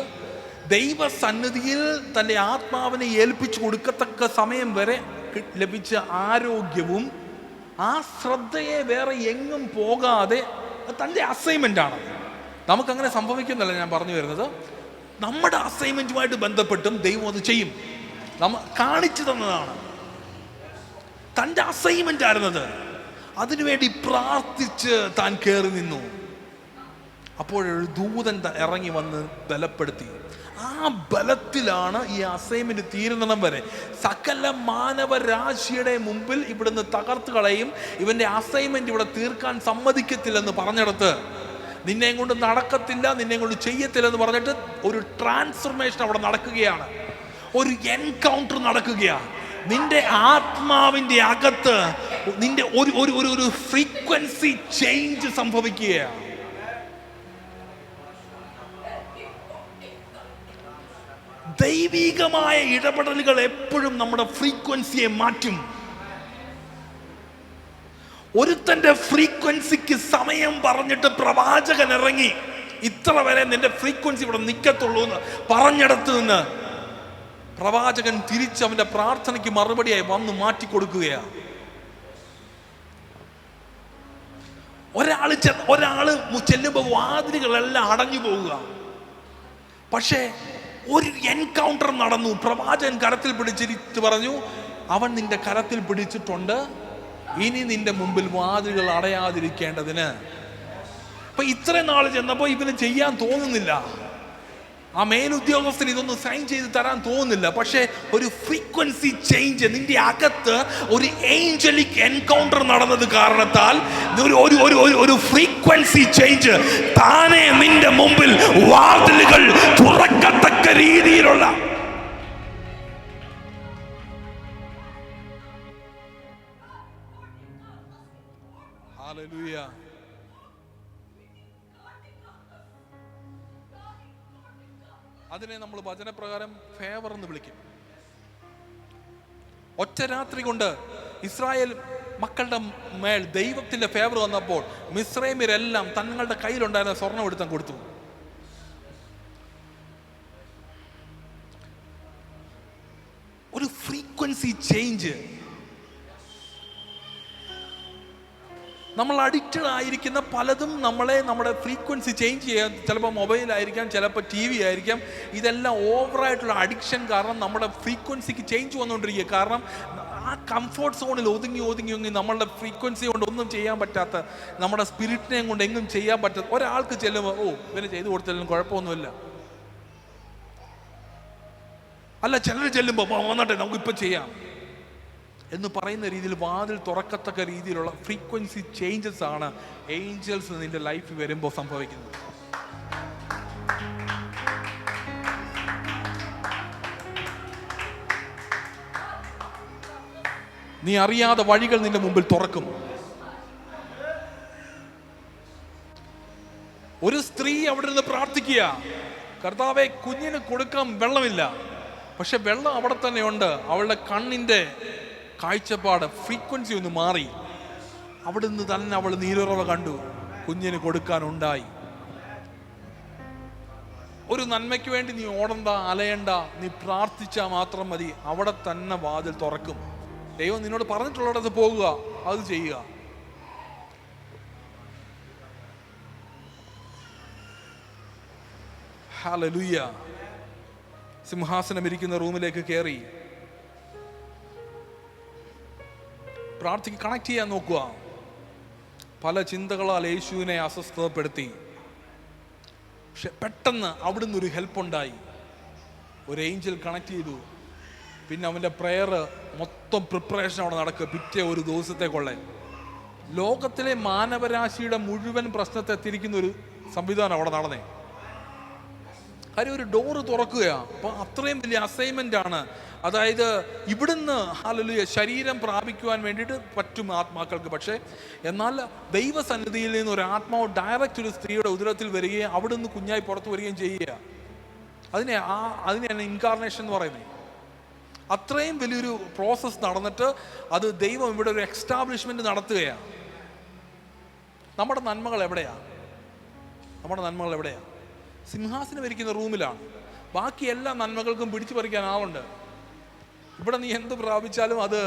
Speaker 1: ദൈവസന്നിധിയിൽ തൻ്റെ ആത്മാവിനെ ഏൽപ്പിച്ചു കൊടുക്കത്തക്ക സമയം വരെ ലഭിച്ച ആരോഗ്യവും ആ ശ്രദ്ധയെ വേറെ എങ്ങും പോകാതെ തൻ്റെ അസൈൻമെൻ്റാണ്. നമുക്കങ്ങനെ സംഭവിക്കുന്നില്ല. ഞാൻ പറഞ്ഞു വരുന്നത്, നമ്മുടെ അസൈൻമെൻറ്റുമായിട്ട് ബന്ധപ്പെട്ടും ദൈവം അത് ചെയ്യും. കാണിച്ചു തന്നതാണ്. തൻ്റെ അസൈൻമെൻ്റ് ആയിരുന്നത്. അതിനുവേണ്ടി പ്രാർത്ഥിച്ച് താൻ കയറി നിന്നു. അപ്പോഴൊരു ദൂതൻ ഇറങ്ങി വന്ന് ബലപ്പെടുത്തി. ആ ബലത്തിലാണ് ഈ അസൈൻമെന്റ് തീരുന്നിടം വരെ സകല മാനവരാശിയുടെ മുമ്പിൽ ഇവിടുന്ന് തകർത്ത് കളയും, ഇവന്റെ അസൈൻമെന്റ് ഇവിടെ തീർക്കാൻ സമ്മതിക്കത്തില്ലെന്ന് പറഞ്ഞിടത്ത്, നിന്നെ കൊണ്ട് നടക്കത്തില്ല, നിന്നെ കൊണ്ട് ചെയ്യത്തില്ലെന്ന് പറഞ്ഞിട്ട് ഒരു ട്രാൻസ്ഫർമേഷൻ അവിടെ നടക്കുകയാണ്. ഒരു എൻകൗണ്ടർ നടക്കുകയാണ്. നിന്റെ ആത്മാവിന്റെ അകത്ത് നിന്റെ ഒരു ഫ്രീക്വൻസി ചേഞ്ച് സംഭവിക്കുകയാണ്. ദൈവികമായ ഇടപെടലുകൾ എപ്പോഴും നമ്മുടെ ഫ്രീക്വൻസിയെ മാറ്റും. ഒരുത്തന്റെ ഫ്രീക്വൻസിക്ക് സമയം പറഞ്ഞിട്ട് പ്രവാചകൻ ഇറങ്ങി, ഇത്ര വരെ നിന്റെ ഫ്രീക്വൻസി ഇവിടെ നിൽക്കത്തുള്ളൂ എന്ന് പറഞ്ഞിടത്ത് നിന്ന് പ്രവാചകൻ തിരിച്ച് അവന്റെ പ്രാർത്ഥനയ്ക്ക് മറുപടിയായി വന്ന് മാറ്റിക്കൊടുക്കുകയാണ്. ഒരാള് ചെല്ലുമ്പോൾ വാതിലുകളെല്ലാം അടഞ്ഞു പോവുക. പക്ഷേ ഒരു എൻകൗണ്ടർ നടന്നു. പ്രവാചകൻ കരത്തിൽ പിടിച്ചിട്ട് പറഞ്ഞു, അവൻ നിന്റെ കരത്തിൽ പിടിച്ചിട്ടുണ്ട്, ഇനി നിന്റെ മുമ്പിൽ വാതിലുകൾ അടയാതിരിക്കേണ്ടതിന്. അപ്പൊ ഇത്രയും നാൾ ചെന്നപ്പോ ഇവന് ചെയ്യാൻ തോന്നുന്നില്ല. ആ മേലുദ്യോഗസ്ഥന് ഇതൊന്നും സൈൻ ചെയ്ത് തരാൻ തോന്നുന്നില്ല. പക്ഷെ ഒരു ഫ്രീക്വൻസി ചേഞ്ച് നിന്റെ അകത്ത്, ഒരു ഏഞ്ചലിക് എൻകൗണ്ടർ നടന്നത് കാരണത്താൽ ഒരു ഫ്രീക്വൻസി ചേഞ്ച് താനെ നിന്റെ മുമ്പിൽ വാതിലുകൾ തുറക്കത്തക്ക രീതിയിലുള്ള ഹല്ലേലൂയ. അതിനെ നമ്മൾ വചനപ്രകാരം ഫേവർ എന്ന് വിളിക്കും. ഒറ്റ രാത്രി കൊണ്ട് ഇസ്രായേൽ മക്കളുടെ മേൽ ദൈവത്തിന്റെ ഫേവർ വന്നപ്പോൾ മിസ്രൈമ്യരെല്ലാം തങ്ങളുടെ കയ്യിലുണ്ടായിരുന്ന സ്വർണ്ണം എടുത്താൻ കൊടുത്തു. ഒരു ഫ്രീക്വൻസി ചേഞ്ച്. നമ്മൾ അഡിക്റ്റഡ് ആയിരിക്കുന്ന പലതും നമ്മുടെ ഫ്രീക്വൻസി ചേഞ്ച് ചെയ്യാൻ, ചിലപ്പോൾ മൊബൈലായിരിക്കാം, ചിലപ്പോൾ TV ആയിരിക്കാം. ഇതെല്ലാം ഓവറായിട്ടുള്ള അഡിക്ഷൻ കാരണം നമ്മുടെ ഫ്രീക്വൻസിക്ക് ചേഞ്ച് വന്നുകൊണ്ടിരിക്കുക. കാരണം ആ കംഫോർട്ട് സോണിൽ ഒതുങ്ങി നമ്മളുടെ ഫ്രീക്വൻസി കൊണ്ട് ഒന്നും ചെയ്യാൻ പറ്റാത്ത, നമ്മുടെ സ്പിരിറ്റിനെയും കൊണ്ട് എങ്ങും ചെയ്യാൻ പറ്റാത്ത ഒരാൾക്ക് ചെല്ലുമ്പോൾ ഇവന് ചെയ്തു കൊടുത്താലും കുഴപ്പമൊന്നുമില്ല. അല്ല, ചിലർ ചെല്ലുമ്പോൾ വന്നട്ടെ നമുക്കിപ്പോൾ ചെയ്യാം എന്ന് പറയുന്ന രീതിയിൽ വാതിൽ തുറക്കത്തക്ക രീതിയിലുള്ള ഫ്രീക്വൻസി ചേഞ്ചസ് ആണ് ഏഞ്ചൽസ് നിന്റെ ലൈഫിൽ വരുമ്പോൾ സംഭവിക്കുന്നത്. നീ അറിയാതെ വഴികൾ നിന്റെ മുമ്പിൽ തുറക്കും. ഒരു സ്ത്രീ അവിടെ നിന്ന് പ്രാർത്ഥിക്കുക, കർത്താവേ കുഞ്ഞിന് കൊടുക്കാൻ വെള്ളമില്ല, പക്ഷെ വെള്ളം അവിടെ തന്നെ ഉണ്ട്. അവളുടെ കണ്ണിന്റെ കാഴ്ചപ്പാട് ഫ്രീക്വൻസി ഒന്ന് മാറി. അവിടെ നിന്ന് തന്നെ അവൾ നീരുറവ കണ്ടു, കുഞ്ഞിന് കൊടുക്കാനുണ്ടായി. ഒരു നന്മയ്ക്ക് വേണ്ടി നീ ഓടണ്ട, അലയണ്ട, നീ പ്രാർത്ഥിച്ചാൽ മാത്രം മതി. അവിടെ തന്നെ വാതിൽ തുറക്കും. ദൈവം നിന്നോട് പറഞ്ഞിട്ടുള്ളിടത്ത് പോകുക, അത് ചെയ്യുക. ഹല്ലേലൂയ. സിംഹാസനം ഇരിക്കുന്ന റൂമിലേക്ക് കയറി പ്രാർത്ഥിക്ക്, കണക്ട് ചെയ്യാൻ നോക്കുക. പല ചിന്തകളാൽ യേശുവിനെ അസ്വസ്ഥതപ്പെടുത്തി. പക്ഷെ പെട്ടെന്ന് അവിടുന്ന് ഒരു ഹെൽപ്പ് ഉണ്ടായി. ഒരു ഏഞ്ചൽ കണക്ട് ചെയ്തു. പിന്നെ അവൻ്റെ പ്രെയർ മൊത്തം പ്രിപ്പറേഷൻ അവിടെ നടക്കുക പിറ്റേ ഒരു ദിവസത്തേക്കുള്ള. ലോകത്തിലെ മാനവരാശിയുടെ മുഴുവൻ പ്രശ്നത്തെ തിരിക്കുന്ന ഒരു സംവിധാനം അവിടെ നടന്നേ. കാര്യം ഒരു ഡോറ് തുറക്കുകയാണ്. അപ്പോൾ അത്രയും വലിയ അസൈൻമെൻ്റ് ആണ്. അതായത് ഇവിടുന്ന് ഹല്ലേലൂയ ശരീരം പ്രാപിക്കുവാൻ വേണ്ടിയിട്ട് പറ്റും ആത്മാക്കൾക്ക്. പക്ഷേ എന്നാൽ ദൈവസന്നിധിയിൽ നിന്ന് ഒരു ആത്മാവ് ഡയറക്റ്റ് ഒരു സ്ത്രീയുടെ ഉദരത്തിൽ വരികയും അവിടുന്ന് കുഞ്ഞായി പുറത്തു വരികയും ചെയ്യുക. അതിനെയാണ് ഇൻകാർണേഷൻ എന്ന് പറയുന്നത്. അത്രയും വലിയൊരു പ്രോസസ്സ് നടന്നിട്ട് അത് ദൈവം ഇവിടെ ഒരു എക്സ്റ്റാബ്ലിഷ്മെന്റ് നടത്തുകയാണ്. നമ്മുടെ നന്മകൾ എവിടെയാണ്? സിംഹാസനം ഇരിക്കുന്ന റൂമിലാണ്. ബാക്കി എല്ലാ നന്മകൾക്കും പിടിച്ചു പറിക്കാൻ ആളുണ്ട്. ഇവിടെ നീ എന്ത് പ്രാപിച്ചാലും അത്